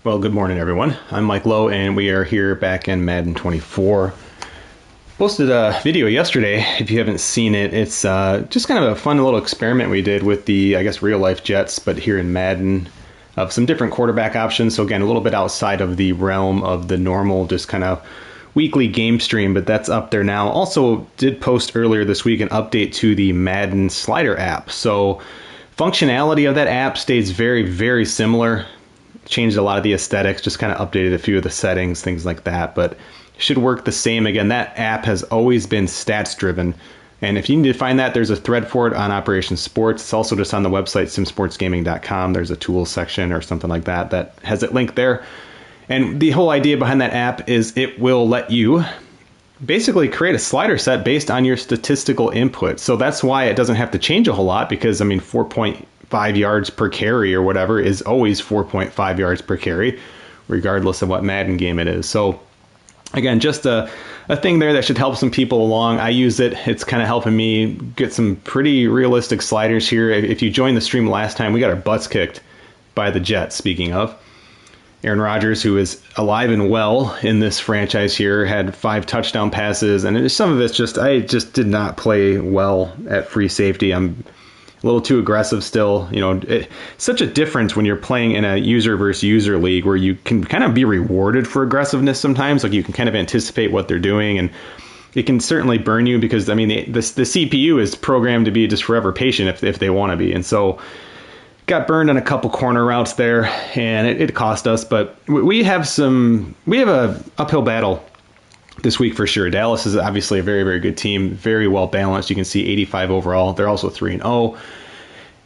Well, good morning, everyone. I'm Mike Lowe, and we are here back in Madden 24. Posted a video yesterday. If you haven't seen it, it's just kind of a fun little experiment we did with the, I guess, real-life Jets, but here in Madden, of some different quarterback options. So again, a little bit outside of the realm of the normal, just kind of weekly game stream, but that's up there now. Also, did post earlier this week an update to the Madden slider app. So functionality of that app stays very, very similar. Changed a lot of the aesthetics, just kind of updated a few of the settings, things like that, but should work the same. Again, that app has always been stats driven, and if you need to find that, there's a thread for it on Operation Sports. It's also just on the website simsportsgaming.com. There's a tools section or something like that that has it linked there. And the whole idea behind that app is it will let you basically create a slider set based on your statistical input. So that's why it doesn't have to change a whole lot, because I mean 4.5 yards per carry or whatever is always 4.5 yards per carry, regardless of what Madden game it is. So again, just a thing there that should help some people along. I use it. It's kind of helping me get some pretty realistic sliders here. If you joined the stream last time, we got our butts kicked by the Jets, speaking of. Aaron Rodgers, who is alive and well in this franchise here, had 5 touchdown passes, and some of it's just, I just did not play well at free safety. I'm a little too aggressive still. You know, it's such a difference when you're playing in a user versus user league where you can kind of be rewarded for aggressiveness sometimes. Like you can kind of anticipate what they're doing, and it can certainly burn you because, I mean, the CPU is programmed to be just forever patient if they want to be. And so got burned on a couple corner routes there, and it cost us. But we have a uphill battle this week for sure. Dallas is obviously a very, very good team, very well balanced. You can see 85 overall. They're also 3-0.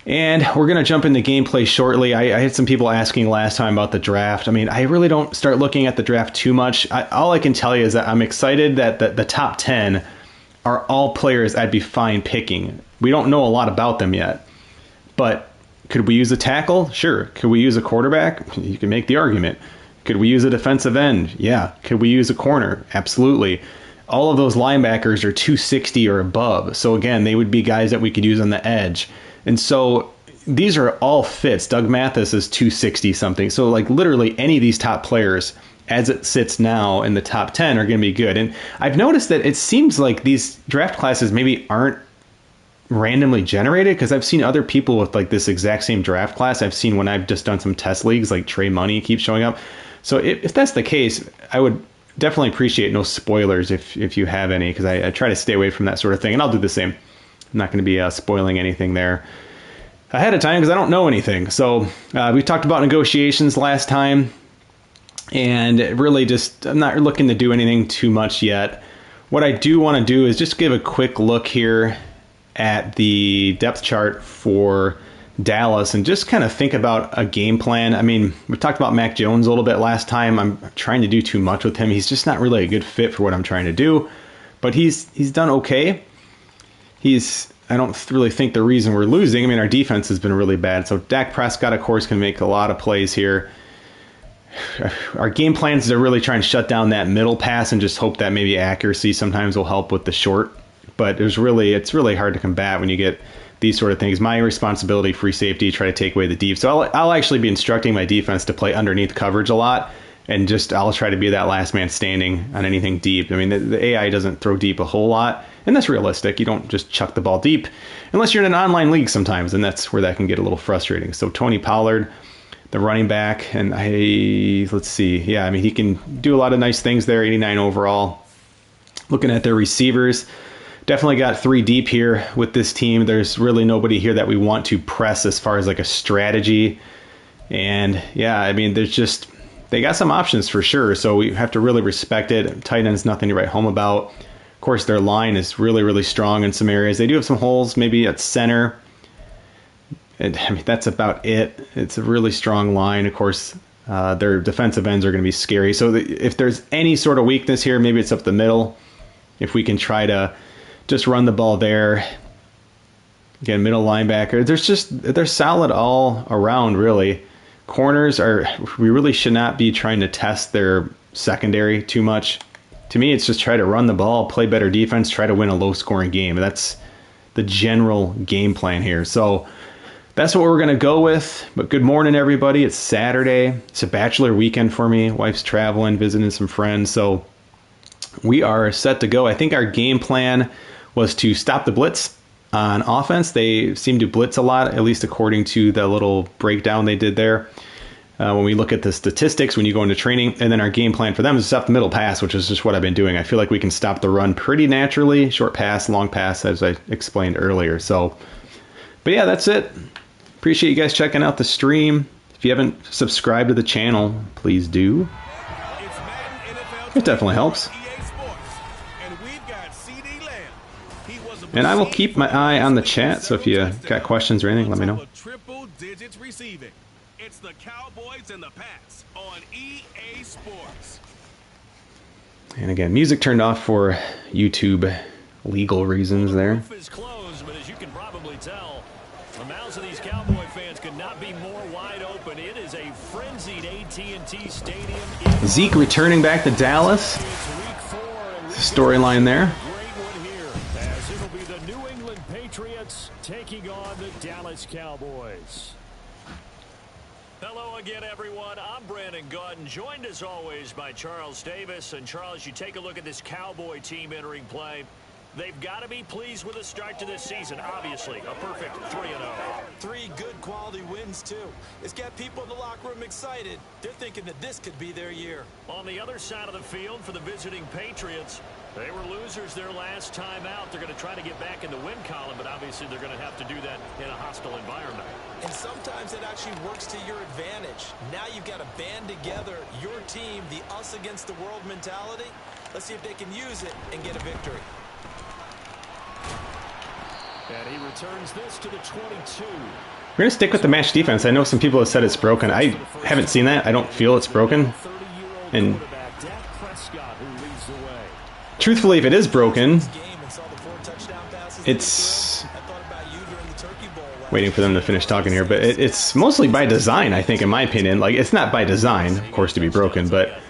And we're going to jump into gameplay shortly. I had some people asking last time about the draft. I mean, I really don't start looking at the draft too much. All I can tell you is that I'm excited that the top 10 are all players I'd be fine picking. We don't know a lot about them yet. But could we use a tackle? Sure. Could we use a quarterback? You can make the argument. Could we use a defensive end? Yeah. Could we use a corner? Absolutely. All of those linebackers are 260 or above. So again, they would be guys that we could use on the edge. And so these are all fits. Doug Mathis is 260 something. So like literally any of these top players as it sits now in the top 10 are going to be good. And I've noticed that it seems like these draft classes maybe aren't randomly generated, because I've seen other people with like this exact same draft class. I've seen when I've just done some test leagues, like Trey Money keeps showing up. So if that's the case, I would definitely appreciate no spoilers if you have any, because I try to stay away from that sort of thing, and I'll do the same. I'm not going to be spoiling anything there ahead of time because I don't know anything. So we talked about negotiations last time, and really just I'm not looking to do anything too much yet. What I do want to do is just give a quick look here at the depth chart for Dallas and just kind of think about a game plan. I mean, we talked about Mac Jones a little bit last time. I'm trying to do too much with him. He's just not really a good fit for what I'm trying to do, but he's done okay. I don't really think the reason we're losing, I mean, our defense has been really bad. So Dak Prescott, of course, can make a lot of plays here. Our game plans are really trying to shut down that middle pass and just hope that maybe accuracy sometimes will help with the short. But it's really hard to combat when you get these sort of things. My responsibility, free safety, try to take away the deep. So I'll actually be instructing my defense to play underneath coverage a lot, and I'll try to be that last man standing on anything deep. I mean, the AI doesn't throw deep a whole lot, and that's realistic. You don't just chuck the ball deep unless you're in an online league sometimes, and that's where that can get a little frustrating. So Tony Pollard, the running back, and let's see. Yeah, I mean, he can do a lot of nice things there, 89 overall. Looking at their receivers, definitely got 3 deep here with this team. There's really nobody here that we want to press as far as like a strategy. And yeah, I mean, they got some options for sure. So we have to really respect it. Tight end's nothing to write home about. Of course, their line is really, really strong in some areas. They do have some holes, maybe at center. And I mean, that's about it. It's a really strong line. Of course, their defensive ends are going to be scary. So if there's any sort of weakness here, maybe it's up the middle. If we can try to just run the ball there. Again, middle linebacker. They're solid all around, really. Corners we really should not be trying to test their secondary too much. To me, it's just try to run the ball, play better defense, try to win a low-scoring game. That's the general game plan here. So that's what we're going to go with. But good morning, everybody. It's Saturday. It's a bachelor weekend for me. Wife's traveling, visiting some friends. So we are set to go. I think our game plan was to stop the blitz on offense. They seem to blitz a lot, at least according to the little breakdown they did there. When we look at the statistics, when you go into training, and then our game plan for them is to stop the middle pass, which is just what I've been doing. I feel like we can stop the run pretty naturally. Short pass, long pass, as I explained earlier. So, but yeah, that's it. Appreciate you guys checking out the stream. If you haven't subscribed to the channel, please do. It definitely helps. And I will keep my eye on the chat, so if you got questions or anything, let me know. Triple digits receiving. It's the Cowboys and the Pats on EA Sports. And again, music turned off for YouTube legal reasons there. The roof is closed, but as you can probably tell, the mouths of these Cowboy fans could not be more wide open. It is a frenzied AT&T Stadium. Zeke returning back to Dallas. Storyline there. As it'll be the New England Patriots taking on the Dallas Cowboys. Hello again, everyone. I'm Brandon Gautin, joined as always by Charles Davis. And Charles, you take a look at this Cowboy team entering play. They've got to be pleased with the start to this season. Obviously, a perfect 3-0. 3 good quality wins, too. It's got people in the locker room excited. They're thinking that this could be their year. On the other side of the field for the visiting Patriots, they were losers their last time out. They're going to try to get back in the win column, but obviously they're going to have to do that in a hostile environment. And sometimes it actually works to your advantage. Now you've got to band together your team, the us against the world mentality. Let's see if they can use it and get a victory. And he returns this to the 22. We're going to stick with the match defense. I know some people have said it's broken. I haven't seen that. I don't feel it's broken. And truthfully, if it is broken, it's... Waiting for them to finish talking here, but it's mostly by design, I think, in my opinion. Like, it's not by design, of course, to be broken, but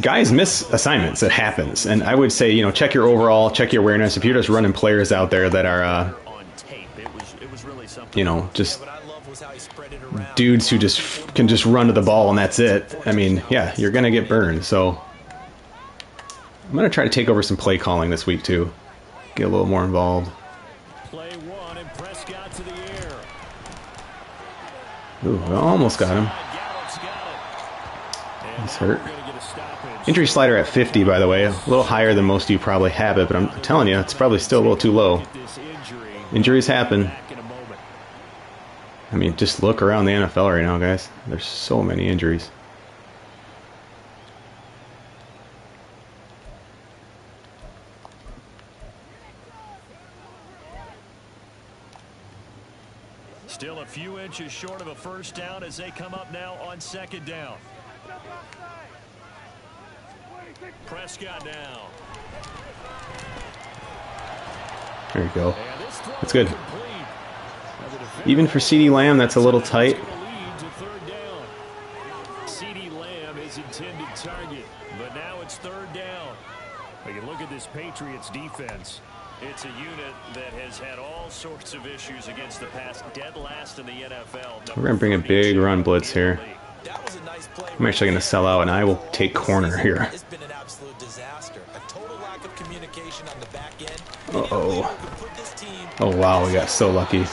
guys miss assignments. It happens. And I would say, you know, check your overall, check your awareness. If you're just running players out there that are, you know, just dudes who just can just run to the ball and that's it, I mean, yeah, you're going to get burned. So I'm going to try to take over some play calling this week, too. Get a little more involved. Play one and Prescott to the air. Ooh, I almost got him. He's hurt. Injury slider at 50, by the way. A little higher than most of you probably have it, but I'm telling you, it's probably still a little too low. Injuries happen. I mean, just look around the NFL right now, guys. There's so many injuries. Still a few inches short of a first down as they come up now on second down. Prescott now. There you go. That's good. Even for CeeDee Lamb, that's a little tight. CeeDee Lamb is intended target, but now it's third down. We can look at this Patriots defense. It's a unit that has had all sorts of issues against the pass, dead last in the NFL. We're going to bring a big run blitz here. I'm actually going to sell out, and I will take corner here. It's been an absolute disaster. A total lack of communication on the back end. Uh-oh. Oh, wow, we got so lucky. Now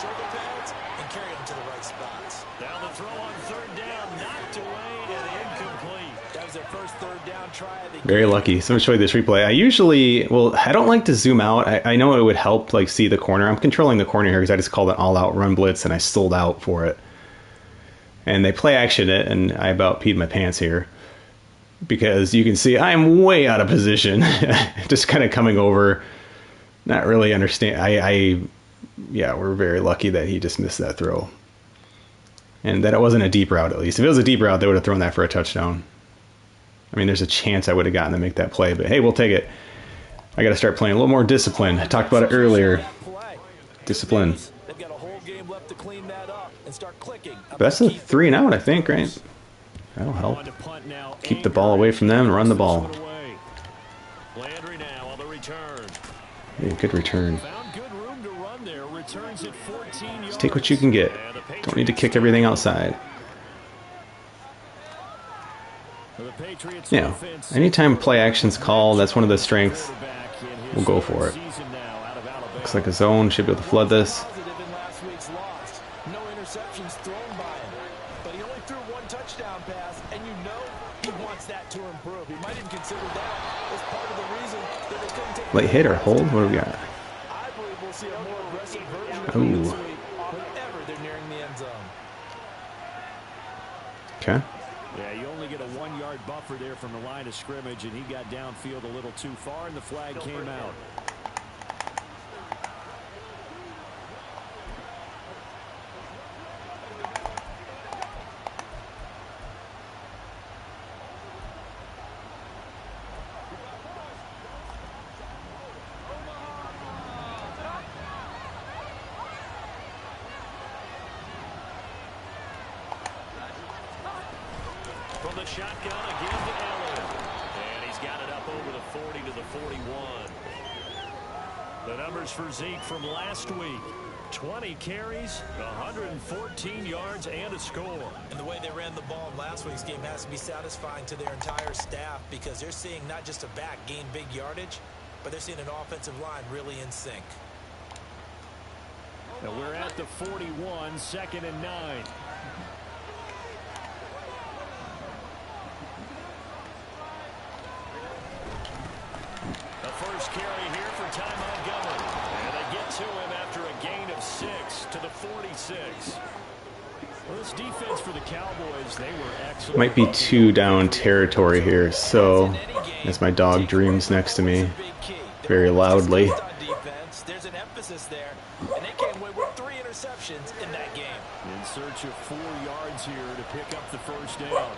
the throw on third down, knocked away and incomplete. That was their first third down try. Very lucky. So I'm going to show you this replay. I usually, well, I don't like to zoom out. I know it would help, like, see the corner. I'm controlling the corner here because I just called an all-out run blitz, and I sold out for it. And they play action it, and I about peed my pants here. Because you can see I'm way out of position. Just kind of coming over. Not really understand. Yeah, we're very lucky that he just missed that throw. And that it wasn't a deep route, at least. If it was a deep route, they would have thrown that for a touchdown. I mean, there's a chance I would have gotten to make that play. But, hey, we'll take it. I got to start playing a little more discipline. I talked about it earlier. Discipline. But that's a 3 and out, I think, right? That'll help. Keep the ball away from them and run the ball. Yeah, good return. Just take what you can get. Don't need to kick everything outside. You know, anytime play action's called, that's one of the strengths. We'll go for it. Looks like a zone. Should be able to flood this. No interceptions thrown by him, but he only threw one touchdown pass, and you know he wants that to improve. He might even consider that as part of the reason that they couldn't take Late hit or hold? What do we got? I believe we'll see a more aggressive version of him this Ooh. week whenever they're nearing the end zone. Okay. Yeah, you only get a 1-yard buffer there from the line of scrimmage, and he got downfield a little too far, and the flag came out. From the shotgun again to Elliott. And he's got it up over the 40 to the 41. The numbers for Zeke from last week. 20 carries, 114 yards, and a score. And the way they ran the ball in last week's game has to be satisfying to their entire staff because they're seeing not just a back gain big yardage, but they're seeing an offensive line really in sync. And we're at the 41, 2nd and 9. The first carry here for Ty Montgomery. And they get to him after a gain of 6 to the 46. Well, this defense for the Cowboys, they were excellent. Might be 2 down territory here, so as my dog dreams next to me very loudly. There's an emphasis there, and they came away with 3 interceptions in that game. In search of 4 yards here to pick up the first down.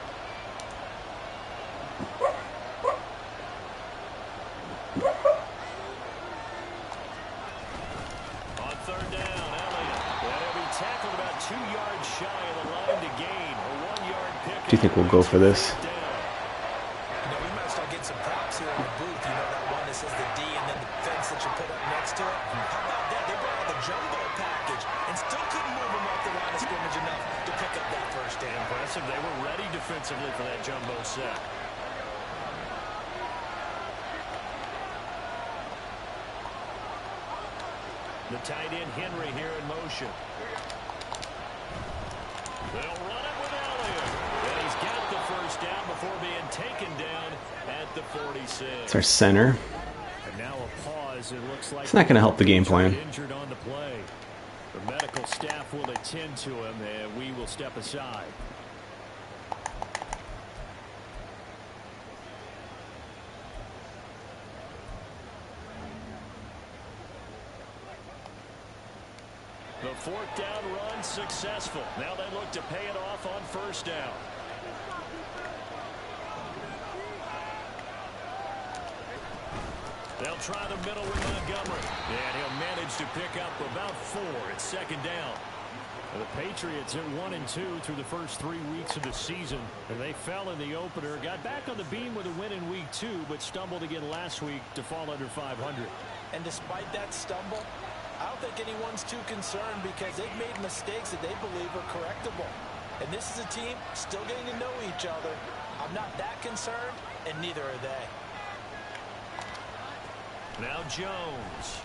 On 3rd down, Elliott. And he'll be tackled about 2 yards shy of the line to gain. A 1-yard pick. Do you think we'll go for this? You know, we might start getting some props here in the booth. You know, that one that says the D and then the fence that you put up next to it. How about that? They brought out the jumbo package and still couldn't move them off the line of scrimmage enough to pick up that first down. Impressive. They were ready defensively for that jumbo set. The tight end Henry here in motion. They'll run it with Elliott. And he's got the first down before being taken down at the 46. It's our center. And now a pause. It looks like It's not going to help the game plan. injured on the play. The medical staff will attend to him, and we will step aside. The 4th down run successful. Now they look to pay it off on 1st down. They'll try the middle with Montgomery. And he'll manage to pick up about 4 at 2nd down. The Patriots at 1-2 through the first 3 weeks of the season. And they fell in the opener. Got back on the beam with a win in week 2, but stumbled again last week to fall under 500. And despite that stumble, I don't think anyone's too concerned because they've made mistakes that they believe are correctable. And this is a team still getting to know each other. I'm not that concerned, and neither are they. Now Jones.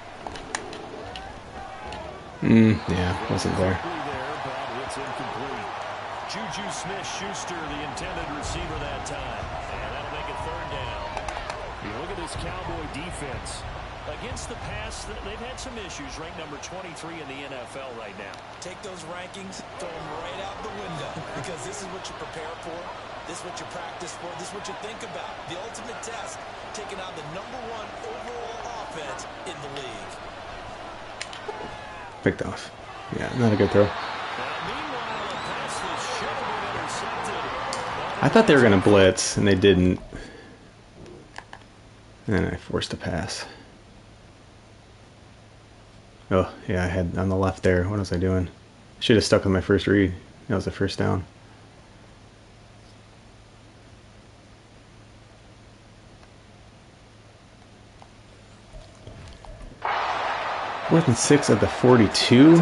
Yeah, wasn't there. There, but it's incomplete. Juju Smith-Schuster, the intended receiver that time. And that'll make it 3rd down. You look at this Cowboy defense. Against the pass, they've had some issues. Ranked number 23 in the NFL right now. Take those rankings, throw them right out the window because this is what you prepare for. This is what you practice for. This is what you think about. The ultimate test, taking on the #1 overall offense in the league. Picked off. Yeah, not a good throw. Meanwhile, a pass that should have been intercepted. I thought they were going to blitz, and they didn't. And then I forced a pass. Oh, yeah, I had on the left there. What was I doing? Should have stuck with my first read. That was the 1st down. Fourth and 6 at the 42.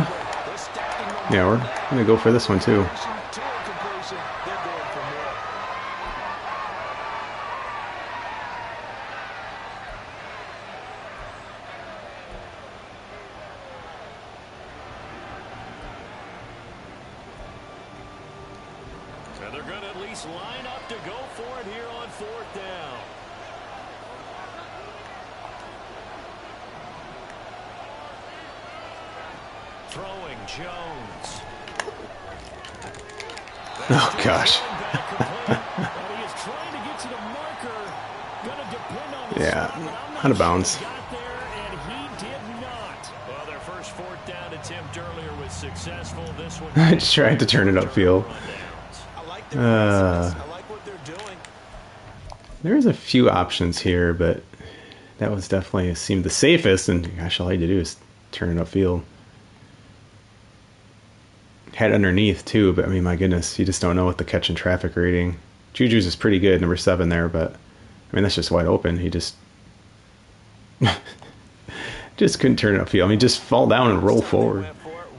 Yeah, we're gonna go for this one too. And they're going to at least line up to go for it here on 4th down. Throwing Jones. Oh gosh. Yeah, out of bounds. Well, their first 4th down attempt earlier was successful. This one I just tried to turn it upfield. I like their process. I like what they're doing. There's a few options here, but that was definitely seemed the safest. And gosh, all I had to do is turn it upfield. Had underneath too, but I mean, my goodness, you just don't know what the catch and traffic rating. Juju's is pretty good, number 7 there, but I mean that's just wide open. He just couldn't turn it upfield. I mean, just fall down and roll forward.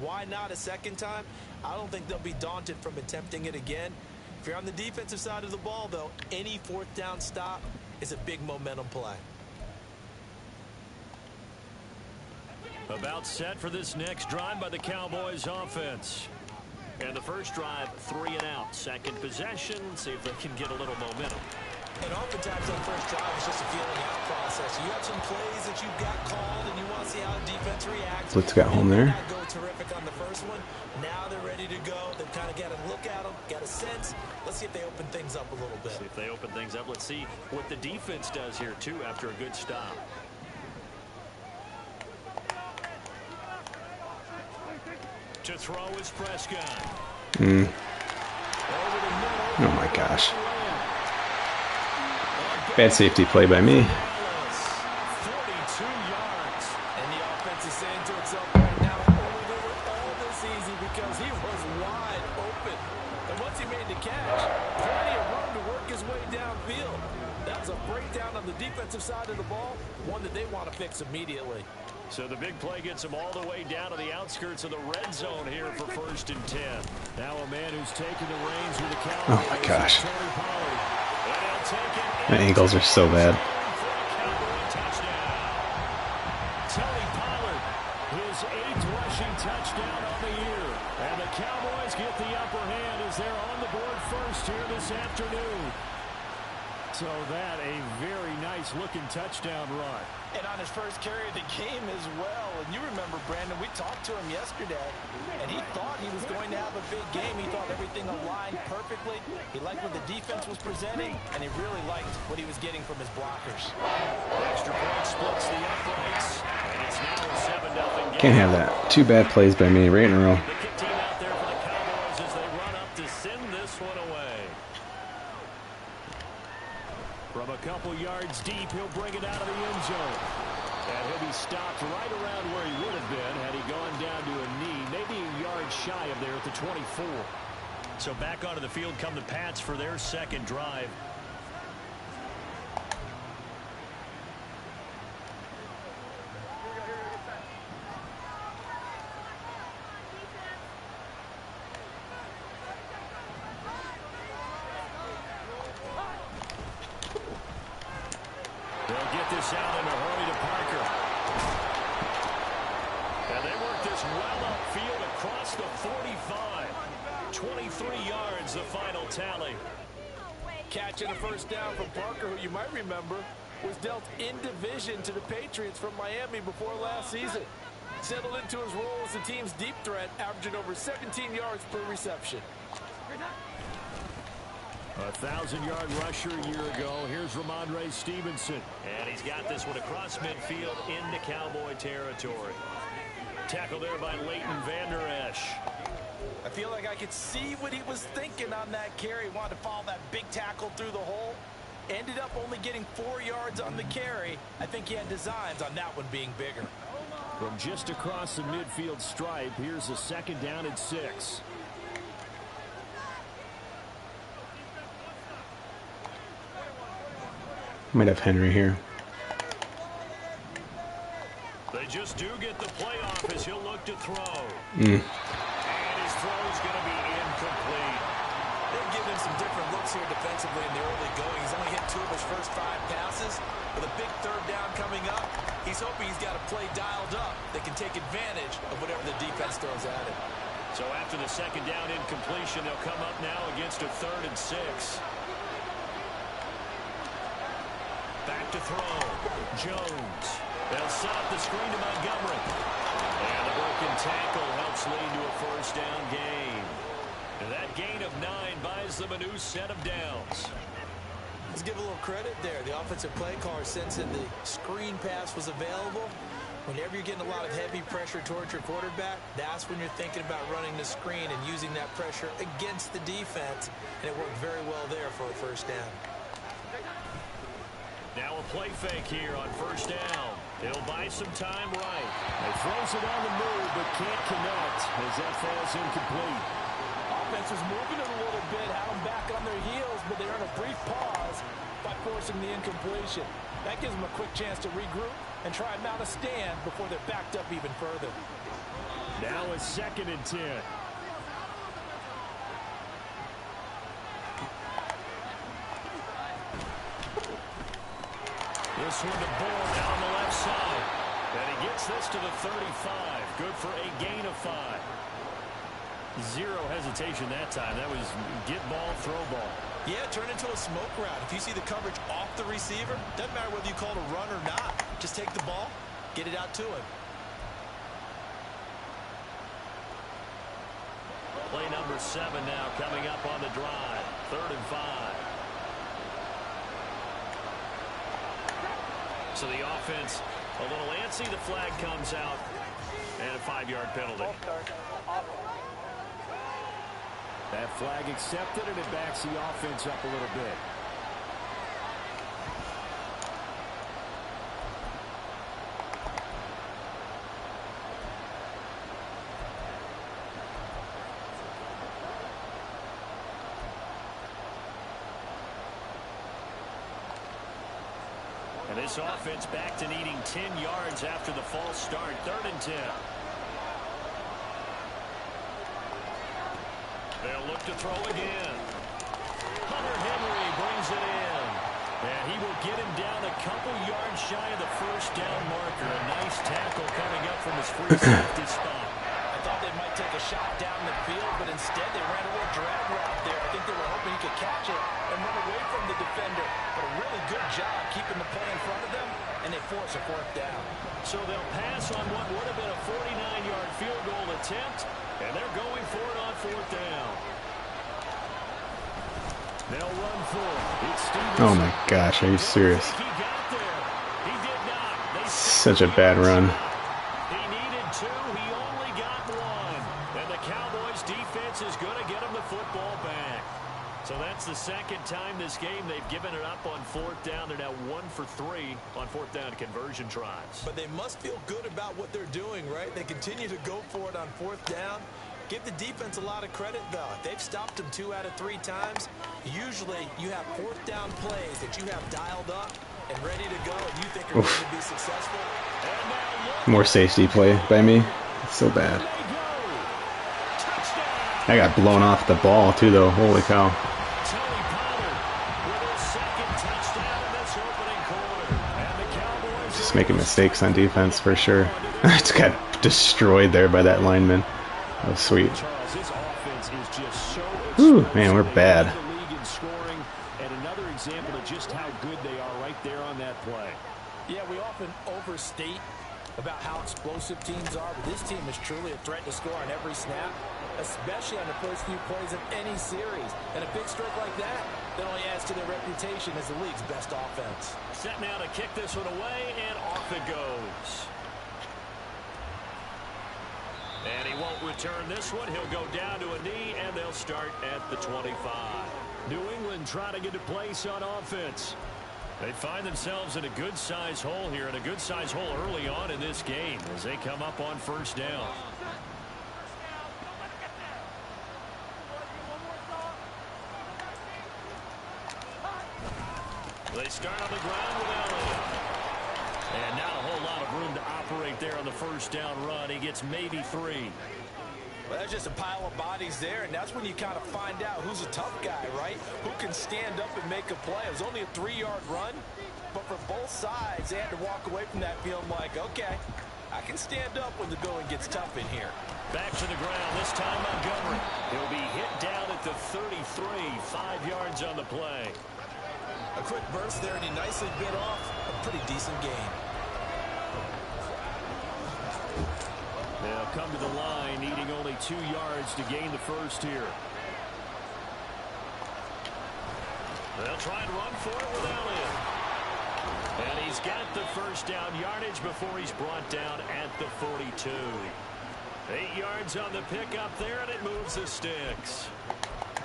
Why not a second time? I don't think they'll be daunted from attempting it again. If you're on the defensive side of the ball, though, any 4th down stop is a big momentum play. About set for this next drive by the Cowboys offense. And the first drive, 3 and out. Second possession, see if they can get a little momentum. And oftentimes on first drive, it's just a feeling out process. You have some plays that you've got called, and you want to see how the defense reacts. Blitz got home there. Not go terrific on the first one. Now they're ready to go. They've kind of got a look at them, got a sense. Let's see if they open things up a little bit. See if they open things up. Let's see what the defense does here, too, after a good stop. To throw is Prescott. Oh my gosh. Bad safety play by me. 42 yards. And the offense is saying to itself right now, oh, they were all this easy because he was wide open. And once he made the catch, plenty of room to work his way downfield. That was a breakdown on the defensive side of the ball, one that they want to fix immediately. So the big play gets him all the way down to the outskirts of the red zone here for 1st and 10. Now a man who's taken the reins with the Cowboys. Oh my gosh. The angles are so bad. Tony Pollard, his 8th rushing touchdown on the year. And the Cowboys get the upper hand as they're on the board first here this afternoon. So that a very nice looking touchdown run. And on his first carry of the game as well. And you remember, Brandon, we talked to him yesterday, and he thought he was going to have a big game. He thought everything aligned perfectly. He liked what the defense was presenting, and he really liked what he was getting from his blockers. Extra point splits the uprights, and it's now a 7-0 game. Can't have that. 2 bad plays by me right in a row. The kick team out there for the Cowboys as they run up to send this one away. From a couple yards deep, he'll bring it out of the end zone. And he'll be stopped right around where he would have been had he gone down to a knee, maybe a yard shy of there at the 24. So back onto the field come the Pats for their second drive. They'll get this out in a hurry to Parker. And they work this well upfield across the 45. 23 yards, the final tally. Catching a first down from Parker, who you might remember was dealt in division to the Patriots from Miami before last season. Settled into his role as the team's deep threat, averaging over 17 yards per reception. A 1,000-yard rusher a year ago. Here's Ramondre Stevenson. And he's got this one across midfield into Cowboy territory. Tackle there by Leighton Vander Esch. I feel like I could see what he was thinking on that carry. Wanted to follow that big tackle through the hole. Ended up only getting 4 yards on the carry. I think he had designs on that one being bigger. From just across the midfield stripe, here's a 2nd down and 6. Might have Henry here. They just do get the play off as he'll look to throw. And his some different looks here defensively in the early going. He's only hit 2 of his first 5 passes. With a big third down coming up, he's hoping he's got a play dialed up that can take advantage of whatever the defense throws at it. So after the second down incompletion, they'll come up now against a 3rd and 6. Back to throw. Jones. They'll set up the screen to Montgomery. And the broken tackle helps lead to a first down gain. And that gain of 9 buys them a new set of downs. Let's give a little credit there. The offensive play caller sensing the screen pass was available. Whenever you're getting a lot of heavy pressure towards your quarterback, that's when you're thinking about running the screen and using that pressure against the defense. And it worked very well there for a first down. Now a play fake here on first down. He'll buy some time right. He throws it on the move, but can't connect as that falls incomplete. Offense was moving it a little bit, had them back on their heels, but they earn a brief pause by forcing the incompletion. That gives them a quick chance to regroup and try and mount a stand before they're backed up even further. Now a 2nd and 10. This one to Bourne down the left side. And he gets this to the 35. Good for a gain of 5. Zero hesitation that time. That was get ball, throw ball. Yeah, turn into a smoke route. If you see the coverage off the receiver, doesn't matter whether you call it a run or not. Just take the ball, get it out to him. Play number 7 now coming up on the drive. 3rd and 5. So the offense a little antsy. The flag comes out and a 5-yard penalty. That flag accepted, and it backs the offense up a little bit. And this offense back to needing 10 yards after the false start. 3rd and 10. They'll look to throw again. Hunter Henry brings it in. And he will get him down a couple yards shy of the first down marker. A nice tackle coming up from his free safety spot. I thought they might take a shot down the field, but instead they ran a little drag route there. I think they were hoping he could catch it and run away from the defender. But a really good job keeping the play in front of them, and they force a 4th down. So they'll pass on what would have been a 49-yard field goal attempt, and they're going for it on 4th down. They'll run for it. It's Stevenson. Oh my gosh, are you serious? He got there. He did not. They Such a bad run. He needed 2. He only got 1. And the Cowboys defense is going to get him the football back. So that's the 2nd time this game they've given it up on 4th down. They're now 1 for 3 on 4th down conversion tries. But they must feel good about what they're doing, right? They continue to go for it on 4th down. Give the defense a lot of credit, though. They've stopped them 2 out of 3 times. Usually, you have 4th down plays that you have dialed up and ready to go, and you think are going to be successful. More safety play by me. It's so bad. I got blown off the ball, too, though. Holy cow. Just making mistakes on defense, for sure. I just got destroyed there by that lineman. That was sweet. Ooh, man, we're bad. And another example of just how good they are right there on that play. Yeah, we often overstate about how explosive teams are, but this team is truly a threat to score on every snap, especially on the first few plays of any series. And a big stroke like that only adds to their reputation as the league's best offense. Set now to kick this one away, and off it goes. And he won't return this one. He'll go down to a knee, and they'll start at the 25. New England trying to get a place on offense. They find themselves in a good-sized hole here, and a good-sized hole early on in this game as they come up on 1st down. They start on the ground with Elliott. And not a whole lot of room to operate there on the 1st down run. He gets maybe 3. Well, that's just a pile of bodies there, and that's when you kind of find out who's a tough guy, right? Who can stand up and make a play. It was only a 3-yard run, but for both sides, they had to walk away from that feeling like, okay, I can stand up when the going gets tough in here. Back to the ground, this time Montgomery. He'll be hit down at the 33, 5 yards on the play. A quick burst there, and he nicely bit off a pretty decent gain. They'll come to the line, needing only 2 yards to gain the first here. They'll try and run for it without it. And he's got the first down yardage before he's brought down at the 42. 8 yards on the pickup there, and it moves the sticks.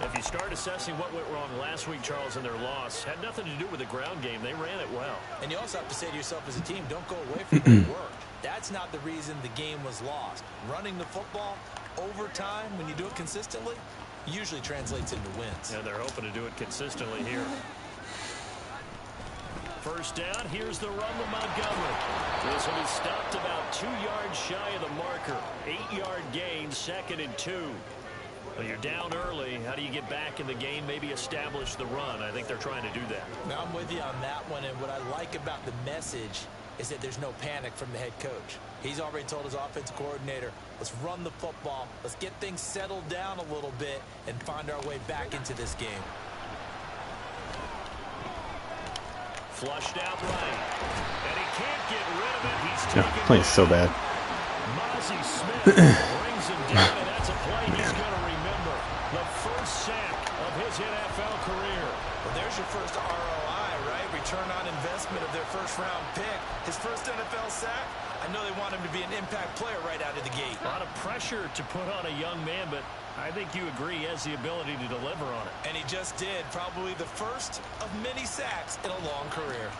If you start assessing what went wrong last week, Charles, in their loss, had nothing to do with the ground game. They ran it well. And you also have to say to yourself as a team, don't go away from what worked. That's not the reason the game was lost. Running the football over time, when you do it consistently, usually translates into wins. And they're hoping to do it consistently here. First down, here's the run with Montgomery. This will be stopped about 2 yards shy of the marker. 8-yard gain, 2nd and 2. Well, you're down early. How do you get back in the game, maybe establish the run? I think they're trying to do that. Now, I'm with you on that one, and what I like about the message is that there's no panic from the head coach. He's already told his offensive coordinator, let's run the football, let's get things settled down a little bit, and find our way back into this game. Flushed out right. And he can't get rid of it. He's taken Playing so bad. Mozzie Smith brings him down, and that's a play he's going to remember. The first sack of his NFL career. Well, there's your first ROI, right? Return on investment of their first-round pick. His first NFL sack, I know they want him to be an impact player right out of the gate. A lot of pressure to put on a young man, but I think you agree he has the ability to deliver on it. And he just did. Probably the first of many sacks in a long career.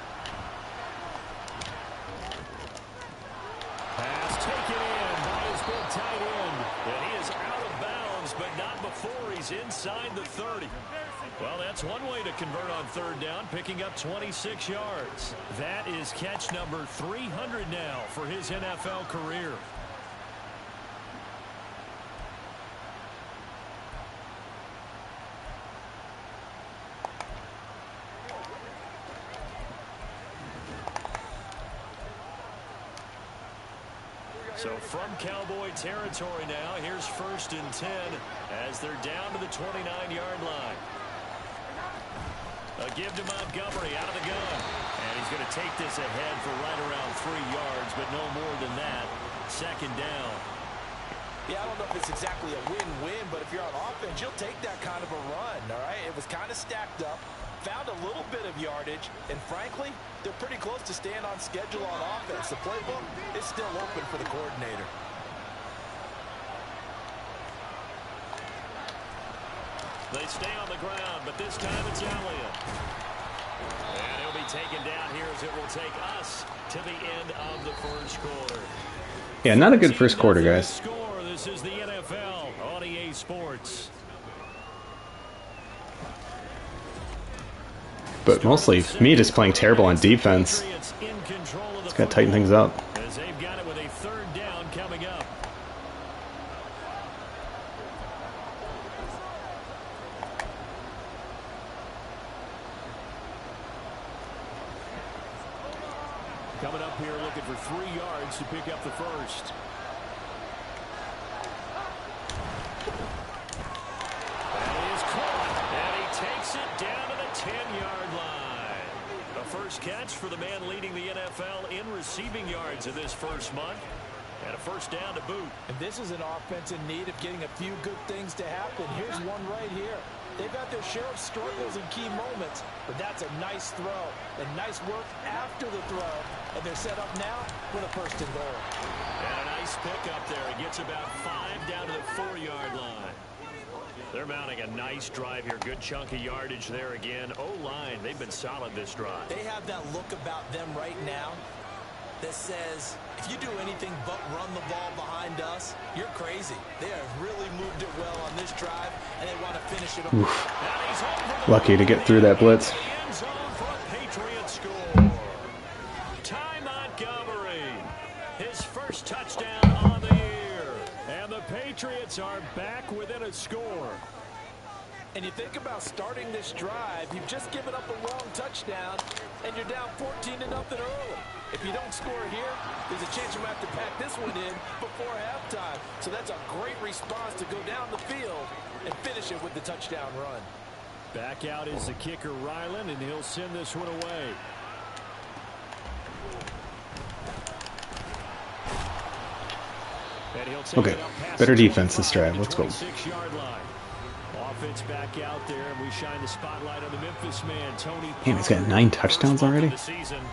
Pass taken in by his big tight end. And he is out of bounds, but not before he's inside the 30. Well, that's one way to convert on third down, picking up 26 yards. That is catch number 300 now for his NFL career. So from Cowboy territory now, here's 1st and 10 as they're down to the 29-yard line. A give to Montgomery out of the gun. And he's going to take this ahead for right around 3 yards, but no more than that. 2nd down. Yeah, I don't know if it's exactly a win-win, but if you're on offense, you'll take that kind of a run, all right? It was kind of stacked up, found a little bit of yardage, and frankly, they're pretty close to staying on schedule on offense. The playbook is still open for the coordinator. They stay on the ground, but this time it's Elliott. And he'll be taken down here as it will take us to the end of the first quarter. Yeah, not a good first quarter, guys. Score. This is the NFL on EA Sports. But mostly me just playing terrible on defense. It's got to tighten things up. As they've got it with a 3rd down coming up. Coming up here looking for 3 yards to pick up the first. That is caught. And he takes it down to the 10-yard line. A first catch for the man leading the NFL in receiving yards in this first month. And a first down to boot. And this is an offense in need of getting a few good things to happen. Here's one right here. They've got their share of struggles in key moments, but that's a nice throw. And nice work after the throw. And they're set up now with a 1st and goal. And a nice pick up there. It gets about 5 down to the 4-yard line. They're mounting a nice drive here. Good chunk of yardage there again. O-line, they've been solid this drive. They have that look about them right now that says, if you do anything but run the ball behind us, you're crazy. They have really moved it well on this drive, and they want to finish it up. Lucky to get through that blitz. Patriots score. Ty Montgomery, his first touchdown on the year. And the Patriots Patriots are back within a score. And you think about starting this drive, you've just given up a long touchdown, and you're down 14-0 early. If you don't score here, there's a chance you might have to pack this one in before halftime. So that's a great response to go down the field and finish it with the touchdown run. Back out is the kicker, Ryland, and he'll send this one away. Okay, better defense this drive. Let's go. Offense back out there, and we shine the spotlight on the Memphis man, Tony. Damn, he's got 9 touchdowns already.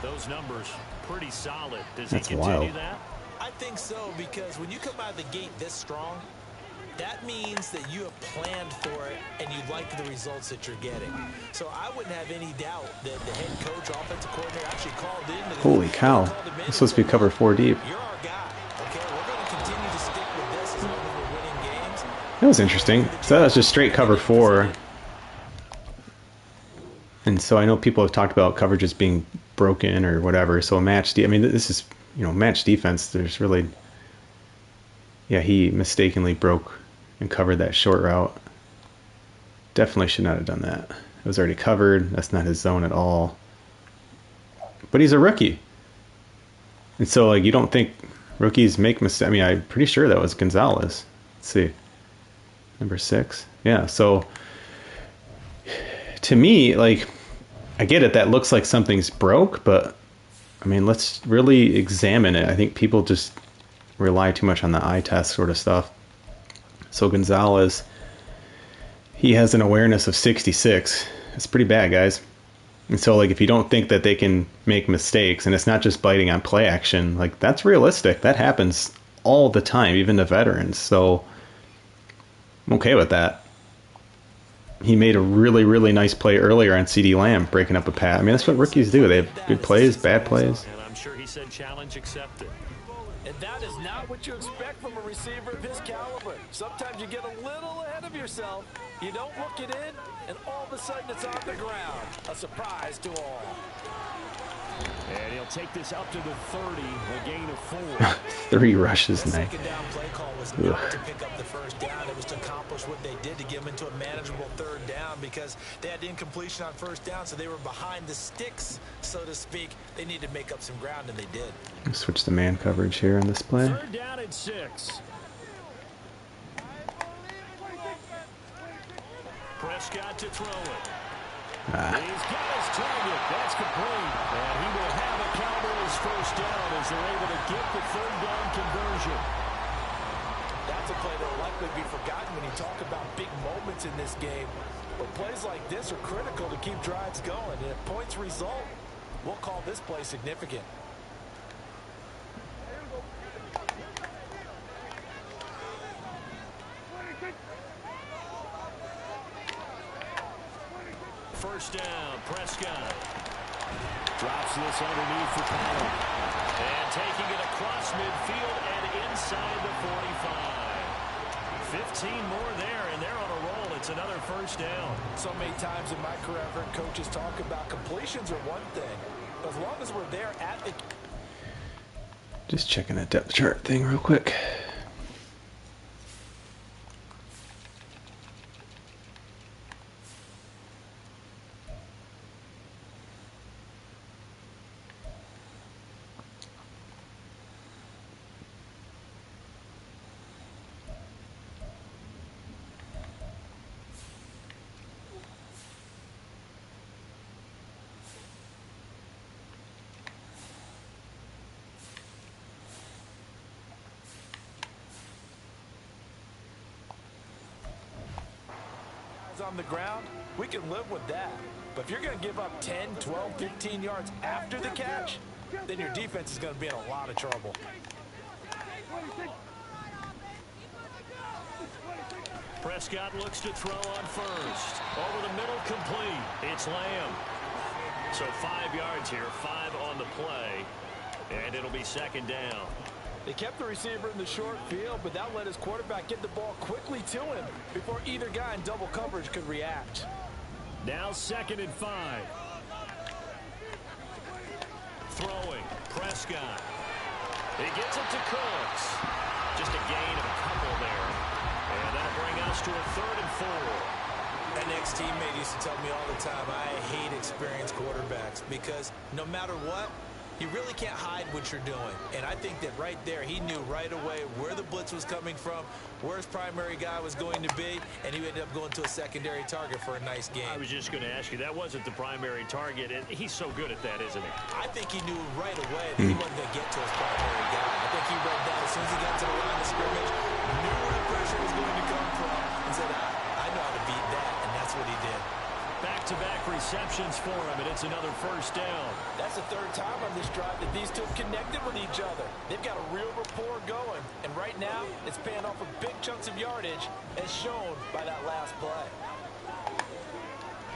Those numbers pretty solid. Does That's he continue wild. that? I think so, because when you come out of the gate this strong, that means that you have planned for it and you like the results that you're getting. So I wouldn't have any doubt that the head coach, offensive coordinator actually called in. Holy cow. This supposed to be cover 4 deep. You're our guy. Okay, we're going to continue to stick with this as long as we're winning games. That was interesting. So that was just straight cover 4. And so I know people have talked about coverages being broken or whatever. So a match, I mean, this is, match defense. There's really, yeah, he mistakenly broke and covered that short route. Definitely should not have done that. It was already covered. That's not his zone at all. But he's a rookie. And so, like, you don't think rookies make mistakes. I mean, I'm pretty sure that was Gonzalez. Let's see. Number 6. Yeah, so to me, like, I get it. That looks like something's broke, but, I mean, let's really examine it. I think people just rely too much on the eye test sort of stuff. So Gonzalez, he has an awareness of 66. It's pretty bad, guys. And so, like, if you don't think that they can make mistakes, and it's not just biting on play action, like, that's realistic. That happens all the time, even to veterans. So I'm okay with that. He made a really, really nice play earlier on CeeDee Lamb, breaking up a pass. I mean, that's what rookies do. They have good plays, bad plays. And I'm sure he said challenge accepted. And that is not what you expect from a receiver of his caliber. Sometimes you get a little ahead of yourself. You don't look it in, and all of a sudden it's on the ground. A surprise to all. And he'll take this up to the 30, a gain of 4. 3 rushes, The nice. second down play call was not to pick up the first down. It was to accomplish what they did to get them into a manageable third down because they had incompletion on first down, so they were behind the sticks, so to speak. They needed to make up some ground, and they did. Switch the man coverage here on this play. Third down and 6. Prescott to throw it. He's got his target. That's complete. And he will have a Cowboys first down as they're able to get the third down conversion. That's a play that will likely be forgotten when you talk about big moments in this game. But plays like this are critical to keep drives going. And if points result, we'll call this play significant. First down, Prescott. Drops this underneath for Pollard. And taking it across midfield and inside the 45. 15 more there, and they're on a roll. It's another first down. So many times in my career, I've heard coaches talk about completions are one thing. As long as we're there at the... Just checking that depth chart thing real quick. on the ground, we can live with that. But if you're going to give up 10, 12, 15 yards after the catch, then your defense is going to be in a lot of trouble. Prescott looks to throw on first. Over the middle, complete. It's Lamb. So 5 yards here, 5 on the play, and it'll be second down. They kept the receiver in the short field, but that let his quarterback get the ball quickly to him before either guy in double coverage could react. Now 2nd and 5. Throwing, Prescott. He gets it to Cooks. Just a gain of a couple there. teammate used to tell me all the time, I hate experienced quarterbacks because no matter what, you really can't hide what you're doing. And I think that right there, he knew right away where the blitz was coming from, where his primary guy was going to be, and he ended up going to a secondary target for a nice game. I was just going to ask you, that wasn't the primary target, and he's so good at that, isn't he? I think he knew right away that he wasn't going to get to his primary guy. I think he read that as soon as he got to the line of scrimmage, knew where the pressure was going to come from, and said, I know how to beat that, and that's what he did. Back-to-back receptions for him, and it's another first down. That's the third time on this drive that these two have connected with each other. They've got a real rapport going, and right now it's paying off with big chunks of yardage as shown by that last play.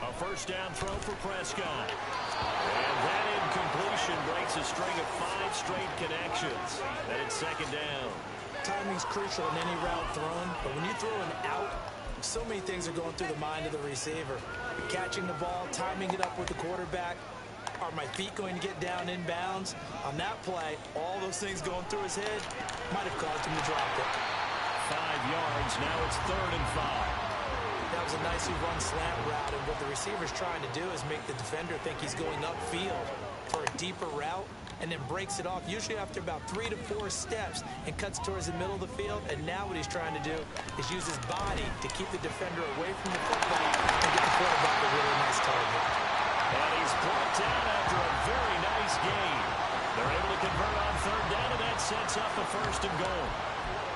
A first down throw for Prescott. And that incompletion breaks a string of 5 straight connections. And it's second down. Timing's crucial in any route thrown, but when you throw an out, so many things are going through the mind of the receiver. Catching the ball, timing it up with the quarterback. Are my feet going to get down inbounds? On that play, all those things going through his head might have caused him to drop it. 5 yards, now it's 3rd and 5. That was a nicely run slant route, and what the receiver's trying to do is make the defender think he's going upfield for a deeper route, and then breaks it off, usually after about 3 to 4 steps, and cuts towards the middle of the field. And now what he's trying to do is use his body to keep the defender away from the football and get the quarterback a really nice target. And he's brought down after a very nice game. They're able to convert on 3rd down, and that sets up a 1st and goal.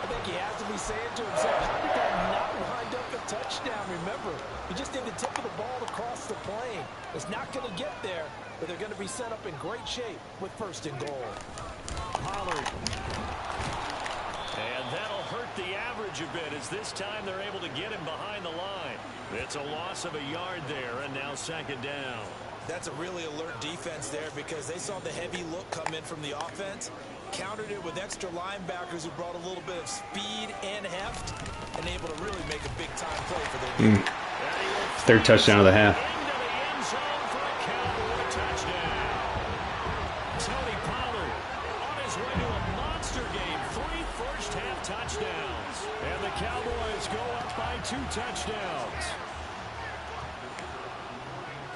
I think he has to be saying to himself, how did that not wind up a touchdown? Remember, he just did the tip of the ball across the plane. It's not going to get there, but they're going to be set up in great shape with 1st and goal. Pollard. And that'll hurt the average a bit as this time they're able to get him behind the line. It's a loss of a yard there, and now 2nd down. That's a really alert defense there because they saw the heavy look come in from the offense, countered it with extra linebackers who brought a little bit of speed and heft, and able to really make a big-time play for their team. 3rd touchdown of the half. Into the end zone for a Cowboy touchdown. Tony Pollard on his way to a monster game. 3 first-half touchdowns. And the Cowboys go up by 2 touchdowns.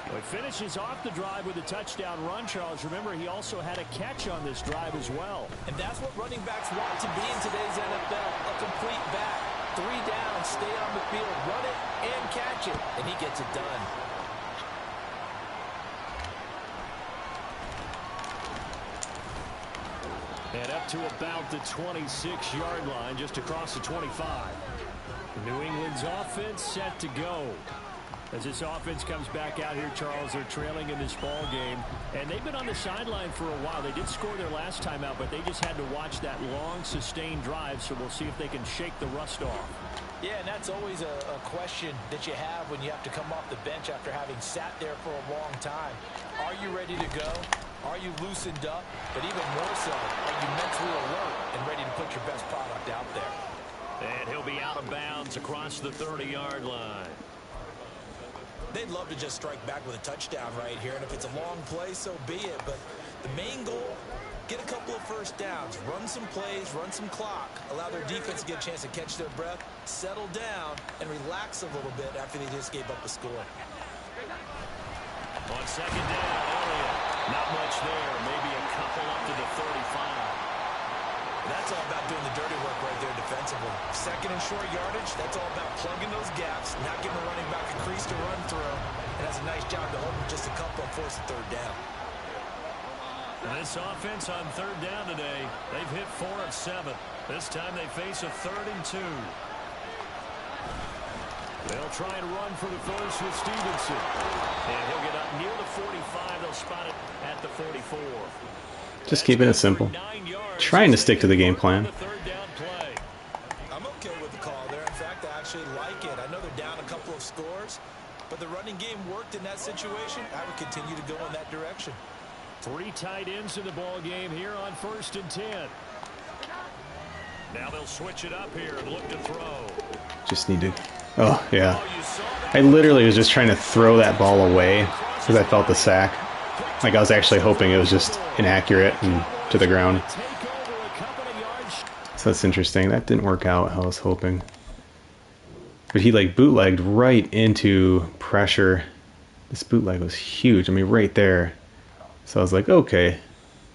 Well, he finishes off the drive with a touchdown run, Charles. Remember, he also had a catch on this drive as well. And that's what running backs want to be in today's NFL, a complete back. 3 down, stay on the field, run it, and catch it, and he gets it done. And up to about the 26-yard line, just across the 25. New England's offense set to go. As this offense comes back out here, Charles, they're trailing in this ball game. And they've been on the sideline for a while. They did score their last time out, but they just had to watch that long, sustained drive, so we'll see if they can shake the rust off. Yeah, and that's always a question that you have when you have to come off the bench after having sat there for a long time. Are you ready to go? Are you loosened up? But even more so, are you mentally alert and ready to put your best product out there? And he'll be out of bounds across the 30-yard line. They'd love to just strike back with a touchdown right here, and if it's a long play, so be it. But the main goal, get a couple of first downs, run some plays, run some clock, allow their defense to get a chance to catch their breath, settle down, and relax a little bit after they just gave up a score. On 2nd down, Elliott. Not much there, maybe a couple up to the 35. That's all about doing the dirty work right there defensively. 2nd and short yardage, that's all about plugging those gaps, not giving the running back a crease to run through, and that's a nice job to hold him just a couple and force a 3rd down. This offense on 3rd down today, they've hit 4 of 7. This time they face a 3rd and 2. They'll try and run for the first with Stevenson. And he'll get up near the 45. They'll spot it at the 44. Just keeping it simple. Trying to stick to the game plan. I'm okay with the call there. In fact, I actually like it. I know they're down a couple of scores, but the running game worked in that situation. I would continue to go in that direction. 3 tight ends in the ball game here on 1st and 10. Now they'll switch it up here and look to throw. Just need to... Oh, yeah. I literally was just trying to throw that ball away because I felt the sack. Like I was actually hoping it was just inaccurate and to the ground. So that's interesting. That didn't work out how I was hoping. But he like bootlegged right into pressure. This bootleg was huge. I mean, right there. So I was like, okay.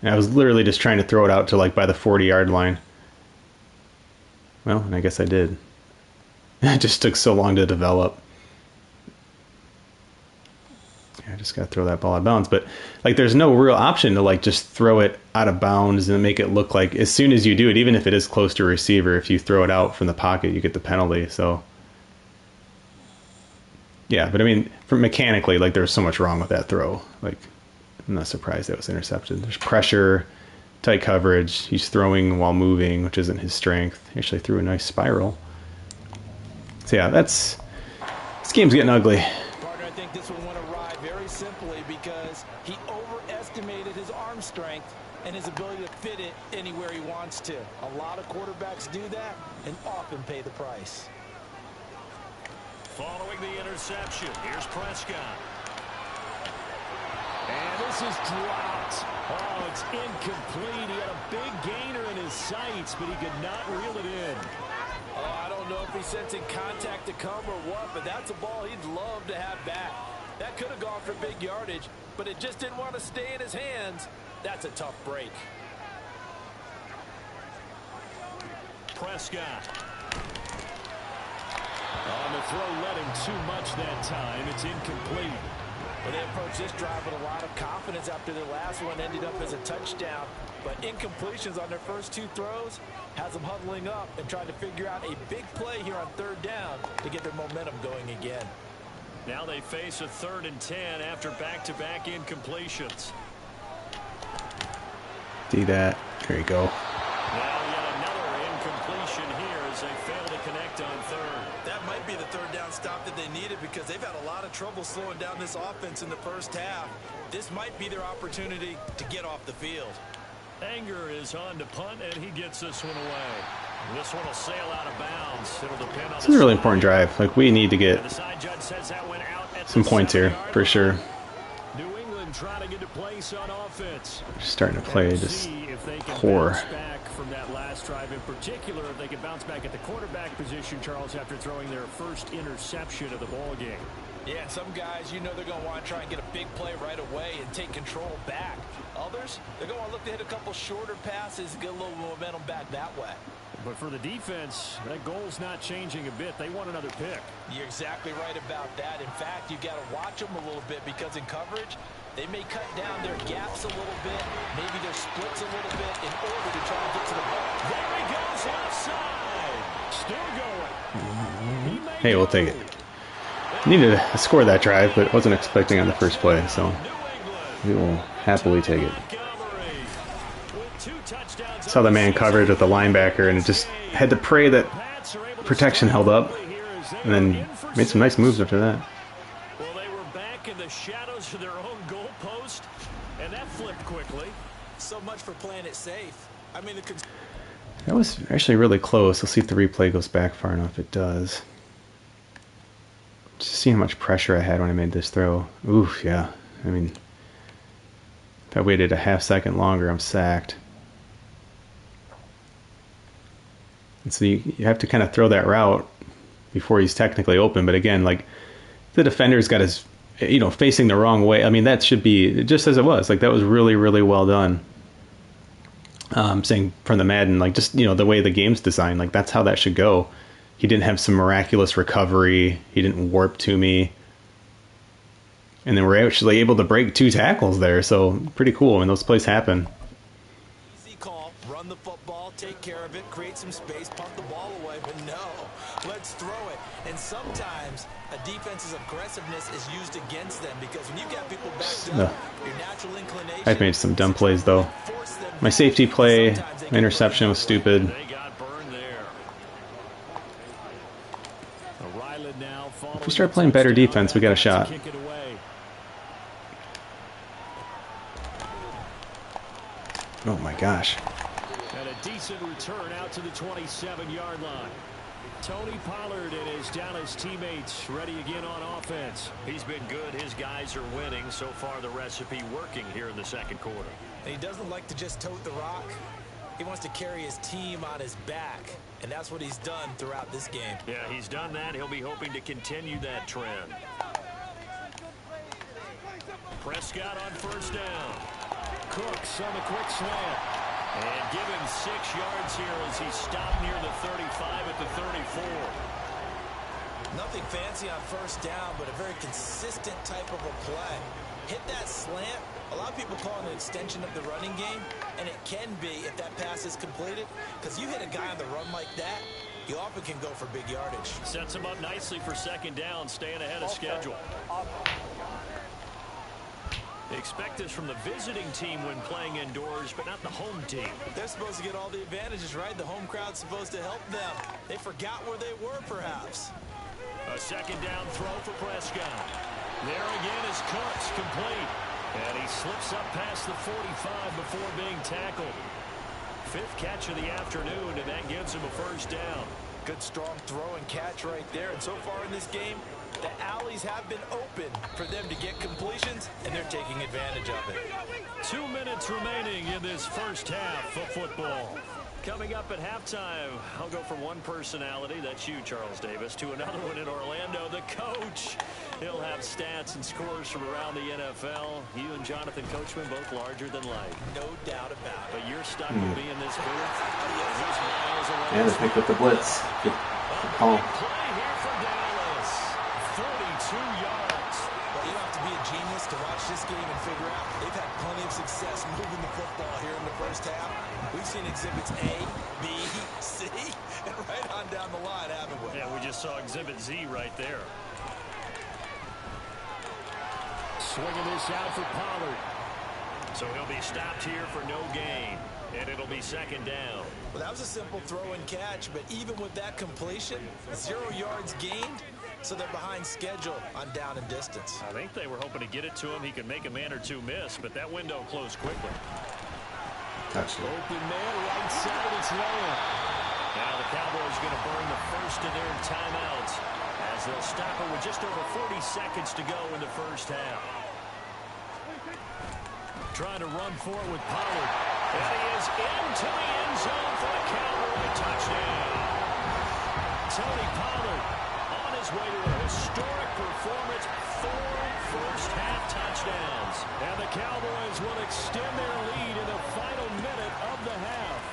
And I was literally just trying to throw it out to like by the 40-yard line. Well, and I guess I did. It just took so long to develop. I just got to throw that ball out of bounds. But like, there's no real option to like just throw it out of bounds and make it look like as soon as you do it, even if it is close to a receiver, if you throw it out from the pocket, you get the penalty. So yeah, but I mean, mechanically, like there was so much wrong with that throw. Like, I'm not surprised that was intercepted. There's pressure, tight coverage. He's throwing while moving, which isn't his strength. He actually threw a nice spiral. So yeah, this game's getting ugly. Partner, I think this one went awry very simply because he overestimated his arm strength and his ability to fit it anywhere he wants to. A lot of quarterbacks do that and often pay the price. Following the interception, here's Prescott. And this is dropped. Oh, it's incomplete. He had a big gainer in his sights, but he could not reel it in. Oh, I don't know if he's sensing contact to come or what, but that's a ball he'd love to have back. That could have gone for big yardage, but it just didn't want to stay in his hands. That's a tough break. Prescott. On the throw, led him too much that time. It's incomplete. Well, they approached this drive with a lot of confidence after their last one ended up as a touchdown. But incompletions on their first two throws has them huddling up and trying to figure out a big play here on third down to get their momentum going again. Now they face a 3rd and 10 after back-to-back incompletions. See that? There you go. Now yet another incompletion here as they fail to connect on 3rd. That might be the third down stop that they needed because they've had a lot of trouble slowing down this offense in the first half. This might be their opportunity to get off the field. Anger is on to punt, and he gets this one away. This one will sail out of bounds. It'll depend on This is a really important drive. Like, we need to get some points here for sure. New England trying to get a place on offense. Just starting to play just poor. Back from that last drive in particular, if they can bounce back at the quarterback position, Charles, after throwing their first interception of the ball game. Yeah, some guys, you know they're going to want to try and get a big play right away and take control back. Others, they're going to look to hit a couple shorter passes, get a little momentum back that way. But for the defense, that goal's not changing a bit. They want another pick. You're exactly right about that. In fact, you got to watch them a little bit because in coverage, they may cut down their gaps a little bit, maybe their splits a little bit in order to try and get to the ball. There he goes left side. Still going. Hey, we'll take it. Needed to score that drive, but wasn't expecting on the first play, so we will happily take it. Saw the man coverage with the linebacker, and it just had to pray that protection held up, and then made some nice moves after that. Well, they were back in the shadows of their own goalpost, and that flipped quickly. So much for playing it safe. I mean, That was actually really close. Let's see if the replay goes back far enough. It does. Just see how much pressure I had when I made this throw. Oof, yeah. I mean, if I waited a half second longer, I'm sacked. And so you have to kind of throw that route before he's technically open. But again, like, the defender's got his, facing the wrong way. I mean, that should be just as it was. Like, that was really, really well done. Saying from the Madden, like, just, the way the game's designed, like, that's how that should go. He didn't have some miraculous recovery. He didn't warp to me. And then we're actually able to break 2 tackles there. So pretty cool. I mean, those plays happen. easy call, run the football, take care of it, create some space, pump the ball away. But no, let's throw it. And sometimes a defense's aggressiveness is used against them because when you've got people backed up, your natural inclination. I've made some dumb plays, though. My safety play, my interception was stupid. They got burned there. If we start playing better defense, we got a shot. Oh my gosh. And a decent return out to the 27-yard line. Tony Pollard and his Dallas teammates ready again on offense. He's been good. His guys are winning. So far, the recipe working here in the second quarter. And he doesn't like to just tote the rock. He wants to carry his team on his back, and that's what he's done throughout this game. Yeah, he's done that. He'll be hoping to continue that trend. Prescott on first down. Cooks on the quick slant. And give him 6 yards here as he stopped near the 35 at the 34. Nothing fancy on first down, but a very consistent type of a play. Hit that slant. A lot of people call it an extension of the running game, and it can be if that pass is completed, because you hit a guy on the run like that, you often can go for big yardage. Sets him up nicely for second down, staying ahead of schedule. They expect this from the visiting team when playing indoors, but not the home team. They're supposed to get all the advantages, right? The home crowd's supposed to help them. They forgot where they were, perhaps. A second down throw for Prescott. There again is Cooks, complete. And he slips up past the 45 before being tackled. 5th catch of the afternoon, and that gives him a first down. Good, strong throw and catch right there. And so far in this game, the alleys have been open for them to get completions, and they're taking advantage of it. 2 minutes remaining in this first half of football. Coming up at halftime, I'll go from one personality, that's you, Charles Davis, to another one in Orlando, the coach. He'll have stats and scores from around the NFL. You and Jonathan Coachman both larger than life. No doubt about it. But you're stuck with me in this booth. He's miles away. And they picked up the blitz. Good call. Play here for Dallas. 42 yards. Well, you don't have to be a genius to watch this game and figure out they've had plenty of success moving the football here in the first half. We've seen exhibits A, B, C, and right on down the line, haven't we? Yeah, we just saw exhibit Z right there. Swinging this out for Pollard. So he'll be stopped here for no gain. And it'll be second down. Well, that was a simple throw and catch, but even with that completion, 0 yards gained, so they're behind schedule on down and distance. I think they were hoping to get it to him. He could make a man or two miss, but that window closed quickly. Touchdown. Open man, right side, it's Lamb. Now the Cowboys going to burn the first of their timeouts as they'll stop it with just over 40 seconds to go in the first half. Trying to run forward with Pollard. And he is into the end zone for a Cowboy touchdown. Tony Pollard on his way to a historic performance, 4 first-half touchdowns. And the Cowboys will extend their lead in the final minute of the half.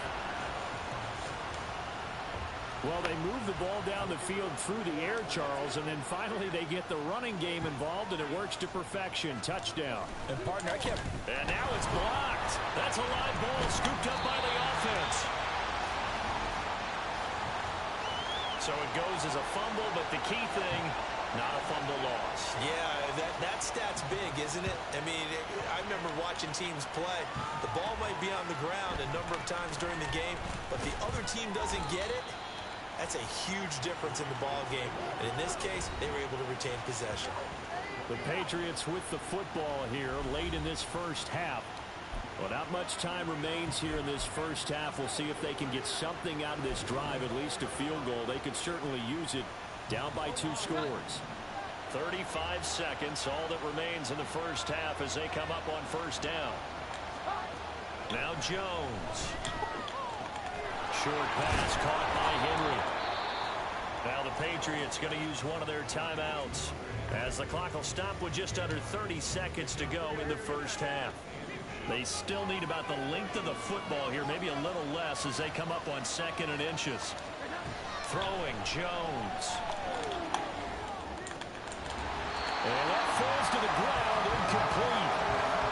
Well, they move the ball down the field through the air, Charles, and then finally they get the running game involved, and it works to perfection. Touchdown. And, partner, I kept... And now it's blocked. That's a live ball scooped up by the offense. So it goes as a fumble, but the key thing, not a fumble loss. Yeah, that stat's big, isn't it? I mean, I remember watching teams play. The ball might be on the ground a number of times during the game, but the other team doesn't get it. That's a huge difference in the ball game. And in this case, they were able to retain possession. The Patriots with the football here late in this first half. Well, not much time remains here in this first half. We'll see if they can get something out of this drive, at least a field goal. They could certainly use it. Down by 2 scores. 35 seconds, all that remains in the first half as they come up on first down. Now Jones. Short pass caught by Henry. Now the Patriots going to use one of their timeouts as the clock will stop with just under 30 seconds to go in the first half. They still need about the length of the football here, maybe a little less as they come up on 2nd and inches. Throwing Jones. And that falls to the ground, incomplete.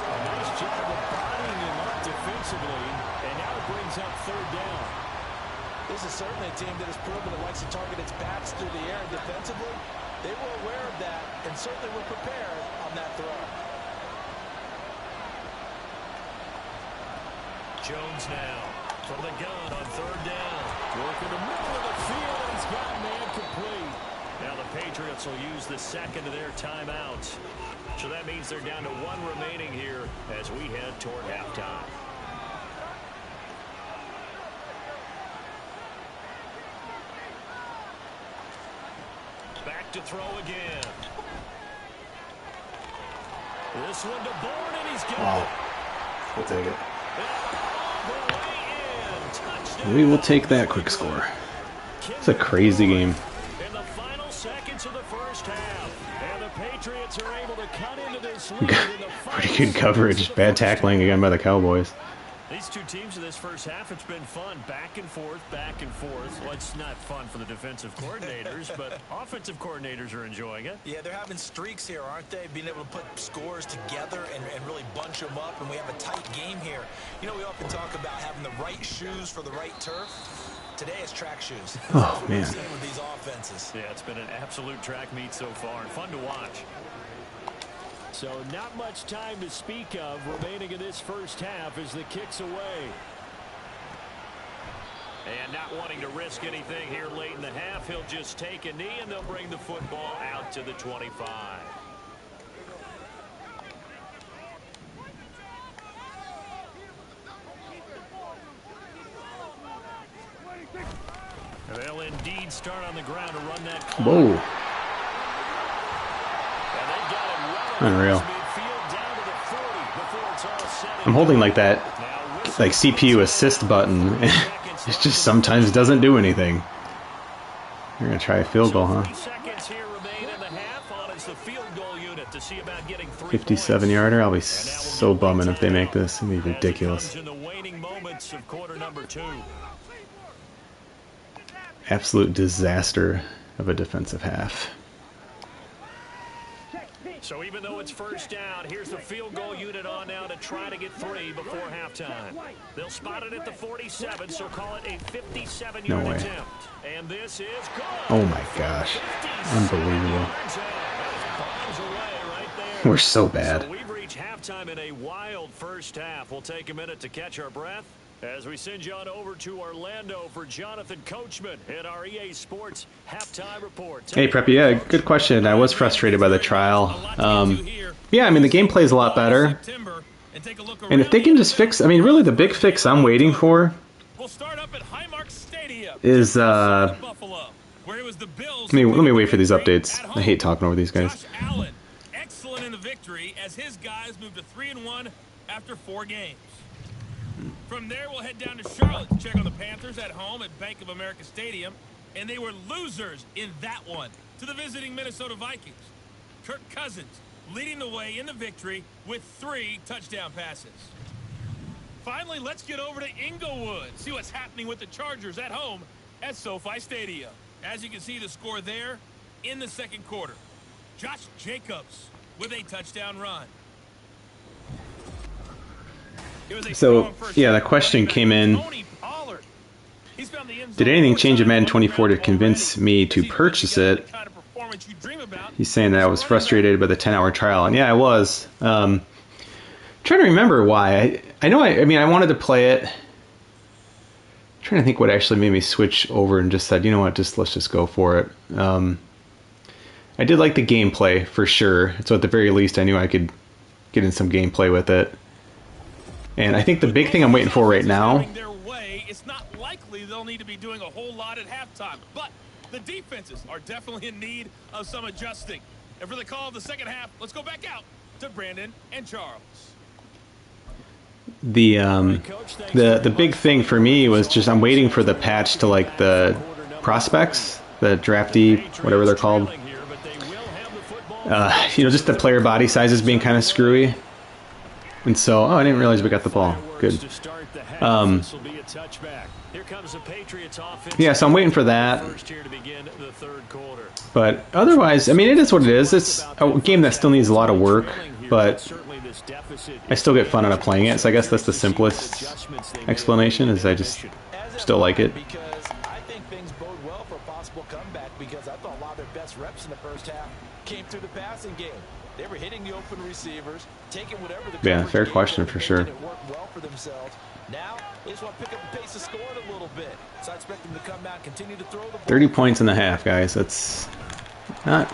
A nice job of bodying him up defensively, and now it brings up 3rd down. This is certainly a team that has proven it likes to target its backs through the air. And defensively, they were aware of that and certainly were prepared on that throw. Jones now from the gun on 3rd down. Working the middle of the field, and he's got man complete. Now the Patriots will use the second of their timeouts. So that means they're down to 1 remaining here as we head toward halftime. Back to throw again. This one to Bourne, and he's got it. We'll take it. The way in We will take that quick score. It's a crazy game. In the final seconds of the first half, and the Patriots are able to cut into this lead in the Pretty final good coverage. seconds of the Bad first tackling again by the Cowboys. These two teams in this first half, it's been fun. Back and forth, back and forth. Well, it's not fun for the defensive coordinators, but offensive coordinators are enjoying it. Yeah, they're having streaks here, aren't they? Being able to put scores together and really bunch them up, and we have a tight game here. You know, we often talk about having the right shoes for the right turf. Today it's track shoes. Oh, man. With these offenses. Yeah, it's been an absolute track meet so far, and fun to watch. So not much time to speak of remaining in this first half as the kick's away. And not wanting to risk anything here late in the half, he'll just take a knee and they'll bring the football out to the 25. They'll indeed start on the ground to run that clock. Whoa. Unreal. I'm holding like that, like CPU assist button, and it just sometimes doesn't do anything. You're gonna try a field goal, huh? 57-yarder. I'll be so bumming if they make this. It'll be ridiculous. Absolute disaster of a defensive half. So even though it's first down, here's the field goal unit on now to try to get 3 before halftime. They'll spot it at the 47, so call it a 57-yard attempt. And this is good. Oh my gosh. Unbelievable. We're so bad. So we've reached halftime in a wild first half. We'll take a minute to catch our breath as we send you on over to Orlando for Jonathan Coachman in our EA Sports halftime report. Hey, Preppy, yeah, good question. I was frustrated by the trial. Yeah, I mean, the gameplay is a lot better. And if they can just fix, I mean, really the big fix I'm waiting for is, let me wait for these updates. I hate talking over these guys. Excellent in the victory as his guys moved to 3-1 after 4 games. From there, we'll head down to Charlotte to check on the Panthers at home at Bank of America Stadium. And they were losers in that one to the visiting Minnesota Vikings. Kirk Cousins leading the way in the victory with 3 touchdown passes. Finally, let's get over to Inglewood, see what's happening with the Chargers at home at SoFi Stadium. As you can see the score there in the second quarter. Josh Jacobs with a touchdown run. So, yeah, the question came in, did anything change in Madden 24 to convince me to purchase it? He's saying that I was frustrated by the 10-hour trial, and yeah, I was. Trying to remember why. I know, I mean, I wanted to play it. Trying to think what actually made me switch over and just said, you know what, let's just go for it. I did like the gameplay, for sure. So at the very least, I knew I could get in some gameplay with it. And I think the big thing I'm waiting for right now, it's not likely they'll need to be doing a whole lot at halftime, but the defenses are definitely in need of some adjusting. And for the call of the second half, let's go back out to Brandon and Charles. The big thing for me was just I'm waiting for the patch to like the prospects, the draftee, whatever they're called. You know, just the player body sizes being kind of screwy. And so, oh, I didn't realize we got the ball. Good. Yeah, so I'm waiting for that. But otherwise, I mean, it is what it is. It's a game that still needs a lot of work, but I still get fun out of playing it. So I guess that's the simplest explanation, is I just still like it. I think things bode well for a possible comeback because I thought a lot of their best reps in the first half came through the passing game. They were hitting the open receivers, taking whatever the yeah, fair question for sure. It worked well for themselves. Now they just want to pick up the pace of scoring a little bit. So I expect them to come out and continue to throw the ball. 30 points in the half, guys. That's not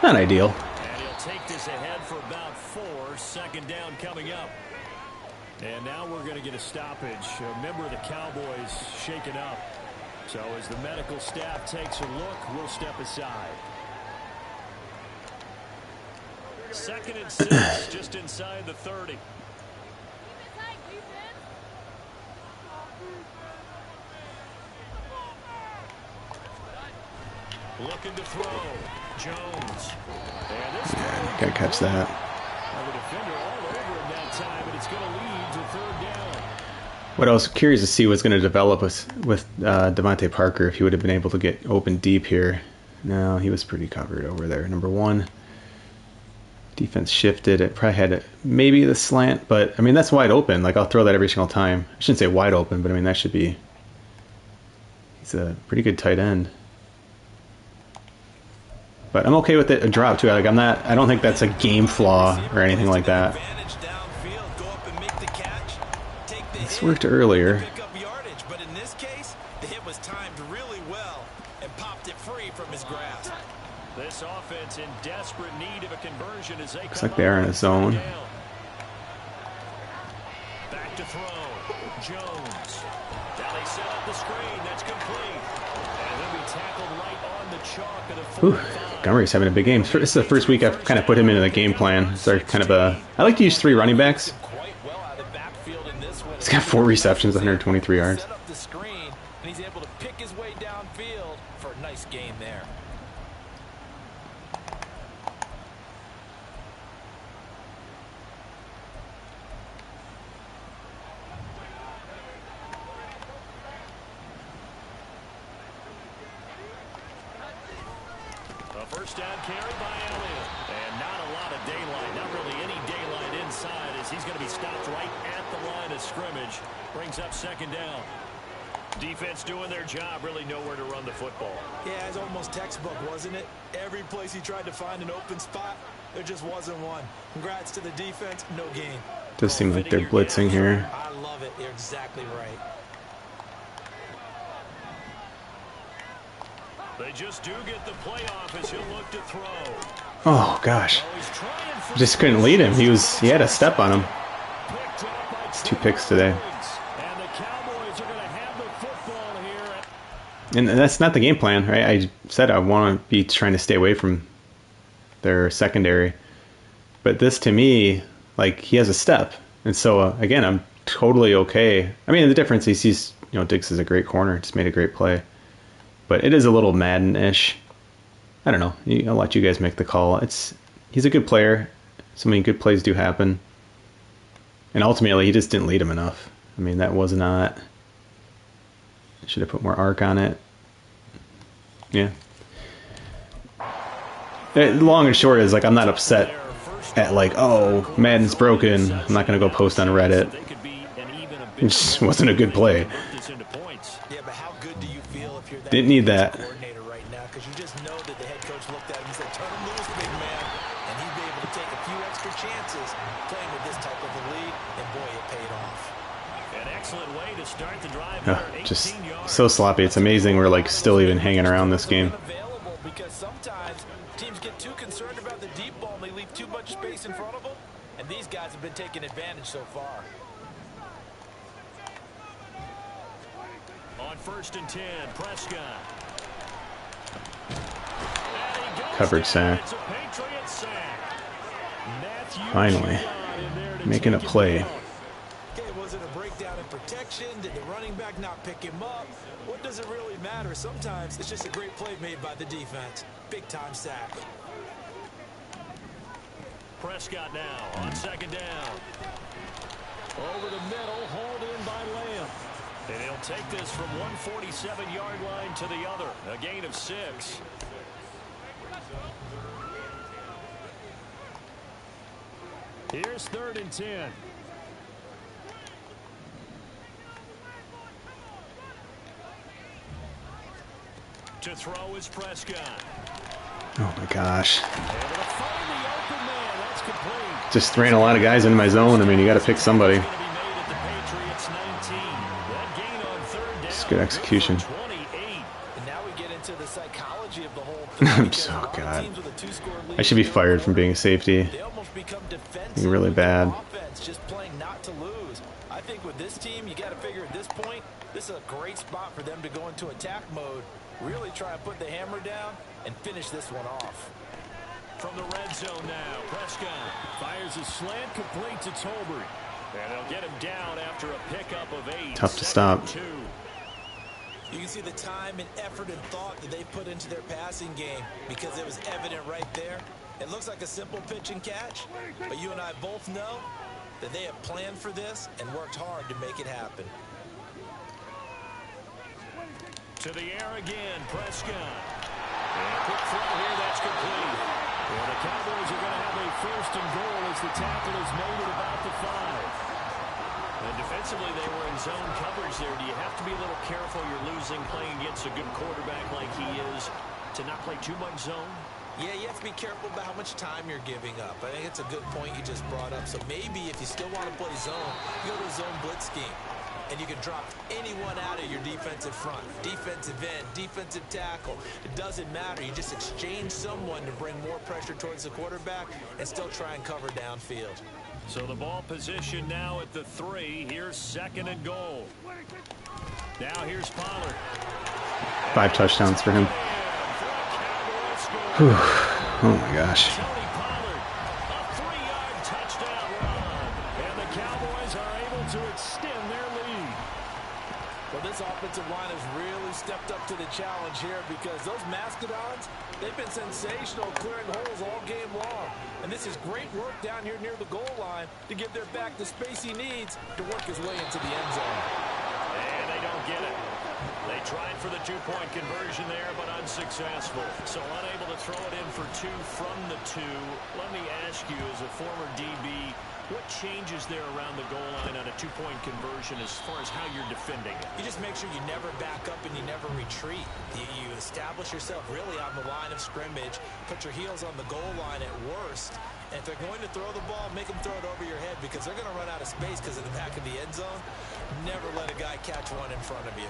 ideal. And he'll take this ahead for about 4. Second down coming up. And now we're going to get a stoppage. A member of the Cowboys shaken up. So as the medical staff takes a look, we'll step aside. 2nd and 6, just inside the 30. Looking to throw. Jones. And this Gotta catch that. the defender all over him that time, and it's going to lead to third down. What I was curious to see what's going to develop with Devontae Parker if he would have been able to get open deep here. No, he was pretty covered over there. Number one. Defense shifted. It probably had maybe the slant, but I mean that's wide open. Like I'll throw that every single time. I shouldn't say wide open, but I mean that should be. He's a pretty good tight end. But I'm okay with it a drop too. Like I'm not. I don't think that's a game flaw or anything like that. This worked earlier. But in this case, the hit was timed really well and popped it free from his grasp. This offense in desperate need of a conversion as they Looks like they are in a zone. Back to throw. Jones. Now they set up the screen. That's complete. And he'll be tackled right on the chalk of the 45. Montgomery's having a big game. This is the first week I've kind of put him into the game plan. So kind of a. I like to use 3 running backs. He's got 4 receptions, 123 yards. Set up the screen, and he's able to pick his way downfield for a nice game there. A first down carry by Elliott. And not a lot of daylight. Not really any daylight inside as he's going to be stopped right at the line of scrimmage. Brings up second down. Defense doing their job. Really nowhere to run the football. Yeah, it's almost textbook, wasn't it? Every place he tried to find an open spot, there just wasn't one. Congrats to the defense. No gain. Does seem like they're blitzing here. I love it. You're exactly right. They just do get the playoff as he'll look to throw. Oh gosh, just couldn't lead him. He had a step on him. 2 picks today. And the Cowboys are going to have the football here. And that's not the game plan, right? I said I want to be trying to stay away from their secondary. But this, to me, like, he has a step. And so, again, I'm totally okay. I mean, the difference is Diggs is a great corner. Just made a great play. But it is a little Madden-ish. I don't know. I'll let you guys make the call. He's a good player. So many good plays do happen. And ultimately, he just didn't lead him enough. I mean, that was not... Should have put more arc on it. Yeah. Long and short is, like, I'm not upset at, like, oh, Madden's broken. I'm not going to go post on Reddit. It just wasn't a good play. Yeah, but how good do you feel if you're that Didn't need that. coordinator right now? Because you just know that the head coach looked at him and said, turn him loose, big man. And he'd be able to take a few extra chances playing with this type of a lead. And boy, it paid off. An excellent way to start the drive. Just so sloppy. It's amazing we're like still even hanging around this game. Available because sometimes teams get too concerned about the deep ball and they leave too much space in front of them. And these guys have been taking advantage so far. On 1st and 10, Prescott. Covered sack. Finally, making a play. Okay, was it a breakdown in protection? Did the running back not pick him up? What does it really matter? Sometimes it's just a great play made by the defense. Big time sack. Prescott now on 2nd down. Over the middle, hauled in by Lamb. And he'll take this from 147-yard line to the other. A gain of 6. Here's 3rd and 10. To throw is Prescott. Oh my gosh. Able to find the open man. That's complete. Just ran a lot of guys into my zone. I mean, you got to pick somebody. It's good execution. And now we get into the psychology of the whole I'm so God. I should be fired from being a safety. They almost become defensive. Being really bad. Offense, just playing not to lose. I think with this team, you got to figure at this point, this is a great spot for them to go into attack mode, really try and put the hammer down and finish this one off. From the red zone now, Prescott fires a slant complete to Tolbert. And they'll get him down after a pickup of 8. Tough to stop. 2. You can see the time and effort and thought that they put into their passing game because it was evident right there. It looks like a simple pitch and catch, but you and I both know that they have planned for this and worked hard to make it happen. To the air again, Prescott. And a quick throw here, that's complete. Well, the Cowboys are going to have a first and goal as the tackle is made at about the 5. And defensively, they were in zone coverage there. Do you have to be a little careful? You're losing playing against a good quarterback like he is to not play too much zone? Yeah, you have to be careful about how much time you're giving up. I think it's a good point you just brought up. So maybe if you still want to play zone, you go to a zone blitz scheme. And you can drop anyone out of your defensive front. Defensive end, defensive tackle. It doesn't matter. You just exchange someone to bring more pressure towards the quarterback and still try and cover downfield. So the ball position now at the 3. Here's second and goal. Now here's Pollard. 5 touchdowns for him. Whew. Oh my gosh. Tony Pollard, a 3-yard touchdown run. And the Cowboys are able to extend their lead. Well, this offensive line has really stepped up to the challenge here because those Mastodons, they've been sensational clearing holes all game long. And this is great work down here near the goal line to give their back the space he needs to work his way into the end zone. And they don't get it. They tried for the 2-point conversion there, but unsuccessful. So unable to throw it in for 2 from the 2. Let me ask you, as a former DB, what changes there around the goal line on a 2-point conversion as far as how you're defending it? You just make sure you never back up and you never retreat. You establish yourself really on the line of scrimmage, put your heels on the goal line at worst, and if they're going to throw the ball, make them throw it over your head because they're going to run out of space because of the back of the end zone. Never let a guy catch one in front of you.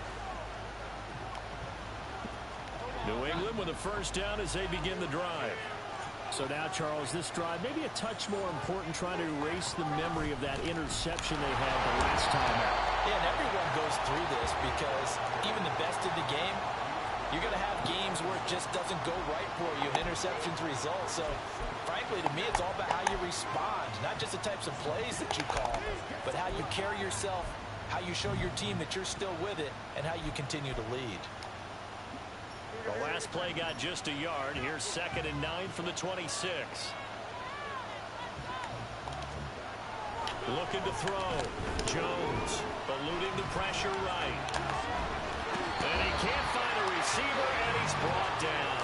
New England with a first down as they begin the drive. So now, Charles, this drive maybe a touch more important, trying to erase the memory of that interception they had the last time out. Yeah, and everyone goes through this because even the best in the game, you're going to have games where it just doesn't go right for you and interceptions result. So, frankly, to me, it's all about how you respond, not just the types of plays that you call, but how you carry yourself, how you show your team that you're still with it, and how you continue to lead. The last play got just a yard. Here's second and 9 from the 26. Looking to throw. Jones eluding the pressure right. And he can't find a receiver, and he's brought down.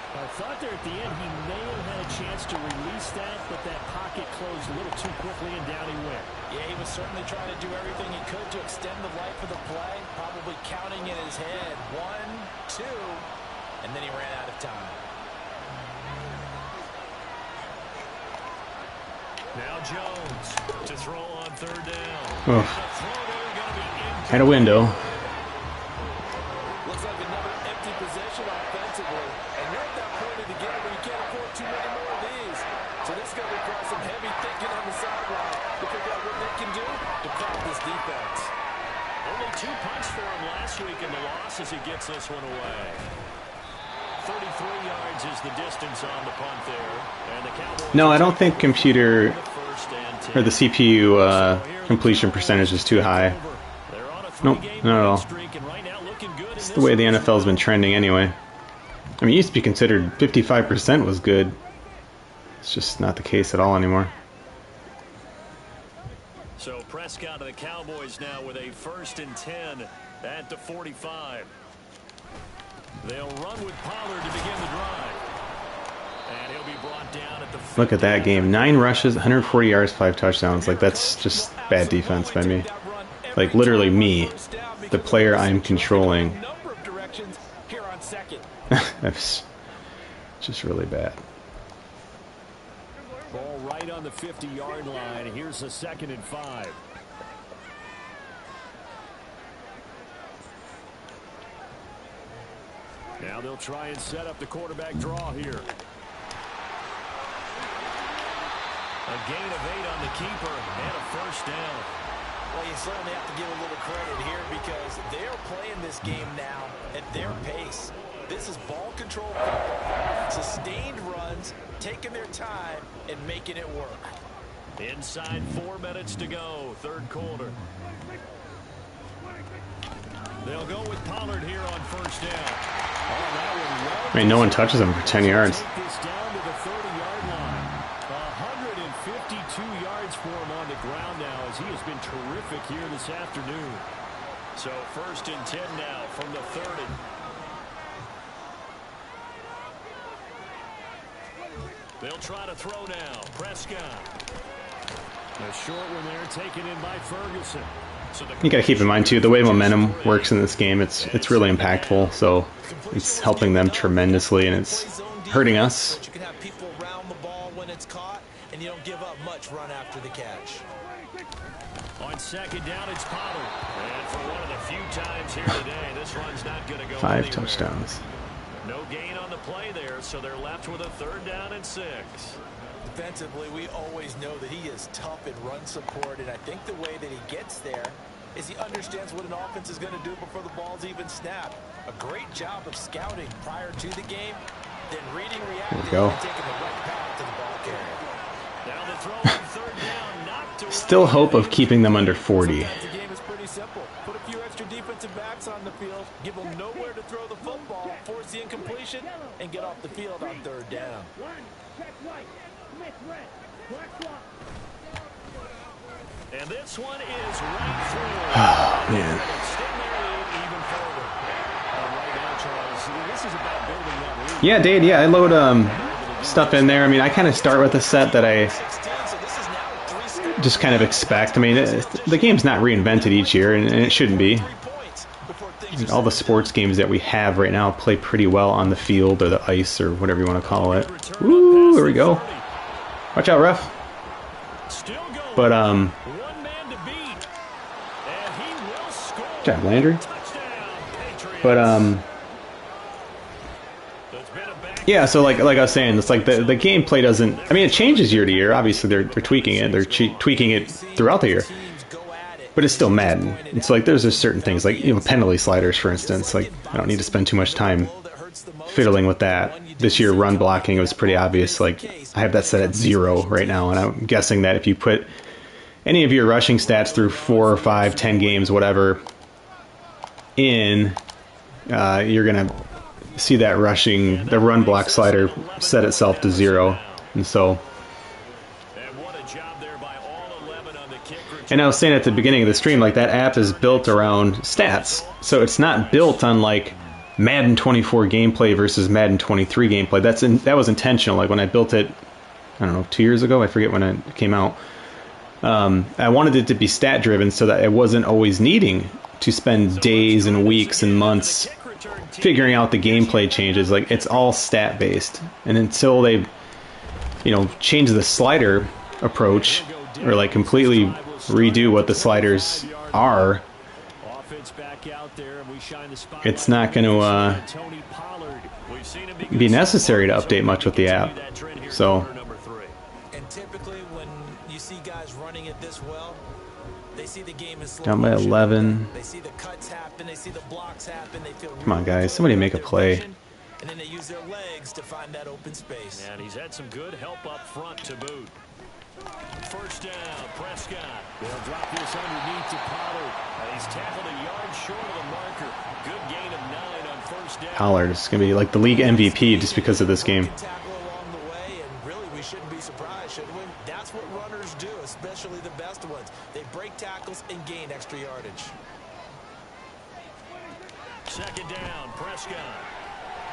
I thought there at the end he may have had a chance to release that, but that pocket closed a little too quickly, and down he went. Yeah, he was certainly trying to do everything he could to extend the life of the play, probably counting in his head 1, 2, and then he ran out of time. Now Jones to throw on third down. Oh. Had a window. Looks like another empty possession offensively, and you're at that point of the game where you can't afford too many more of these. So this is going to require some heavy thinking on the sideline to figure out what they can do to prop this defense. Only 2 punts for him last week in the loss as he gets this one away. 33 yards is the distance on the punt there. And the Cowboys, No, I don't think computer or the CPU completion percentage is too high. Nope, not at all. It's the way the NFL's been trending anyway. I mean, it used to be considered 55% was good. It's just not the case at all anymore. So Prescott of the Cowboys now with a 1st and 10 at the 45. They'll run with Pollard to begin the drive. And he'll be brought down at the 50. Look at that game. 9 rushes, 140 yards, 5 touchdowns. Like, that's just bad defense by me. Like, literally me, the player I'm controlling. That's just really bad. Ball right on the 50-yard line. Here's a 2nd and 5. Now they'll try and set up the quarterback draw here. A gain of 8 on the keeper and a first down. Well, you certainly have to give a little credit here because they're playing this game now at their pace. This is ball control football. Sustained runs, taking their time, and making it work. Inside 4 minutes to go, third quarter. They'll go with Pollard here on first down. I mean, no one touches him for 10 yards. Take this down to the 30-yard line. 152 yards for him on the ground now, as he has been terrific here this afternoon. So first and 10 now from the 30. They'll try to throw now. Prescott. A short one there, taken in by Ferguson. So You got to keep in mind too, the way momentum works in this game, it's really impactful. So it's helping them tremendously, and it's hurting us. You can have people round the ball when it's caught, and you don't give up much run after the catch. on second down, it's Pollard. And for one of the few times here today, this one's not going to go 5 anywhere. touchdowns. No gain on the play there, so they're left with a 3rd down and 6. Defensively, we always know that he is tough in run support, and I think the way that he gets there is he understands what an offense is going to do before the ball's even snapped. A great job of scouting prior to the game, then reading, reacting, and taking the right path to the ball carrier. Now the throw on 3rd down, knocked away. Still hope of keeping them under 40. Sometimes the game is pretty simple. Put a few extra defensive backs on the field, give them nowhere to throw the football, force the incompletion, and get off the field on 3rd down. And this one is right through. Oh, man. Extend their lead even further. Right now, Charles, this is about building that lead. Yeah, Dade, I load stuff in there. I mean, I kind of start with a set that I just kind of expect. I mean, the game's not reinvented each year, and it shouldn't be. All the sports games that we have right now play pretty well on the field or the ice or whatever you want to call it. Woo, there we go. Watch out, ref. But, One man to beat. And he will score. good job, Landry. Touchdown, Patriots. But, yeah, so like I was saying, it's like the gameplay doesn't, I mean, it changes year to year. Obviously, they're tweaking it. They're tweaking it throughout the year. But it's still Madden. It's like there's just certain things, like, you know, penalty sliders, for instance. Like, I don't need to spend too much time fiddling with that. This year, run blocking, it was pretty obvious. Like, I have that set at 0 right now, and I'm guessing that if you put any of your rushing stats through 4 or 5, 10 games, whatever, in, you're going to see that the run block slider set itself to 0. And so, and I was saying at the beginning of the stream, like, that app is built around stats. So it's not built on, like, Madden 24 gameplay versus Madden 23 gameplay. That was intentional. Like, when I built it, I don't know, 2 years ago, I forget when it came out. I wanted it to be stat driven so that I wasn't always needing to spend days and weeks and months figuring out the gameplay changes. Like, it's all stat based. And until they, you know, change the slider approach, or like completely redo what the sliders are, it's not going to be necessary to update much with the app. So, And typically when you see guys running it this well, they see the game is slow down by motion. 11. They see the cuts happen, they see the blocks happen, they feel Come on, guys, somebody make a play. And then they use their legs to find that open space. And he's had some good help up front to boot. First down, Prescott. They'll drop this underneath to Pollard. And he's tackled a yard short of the marker. Good gain of 9 on first down. Pollard is going to be like the league MVP just because of this game. Tackle along the way, and really we shouldn't be surprised, should we? That's what runners do, especially the best ones. They break tackles and gain extra yardage. Second down, Prescott.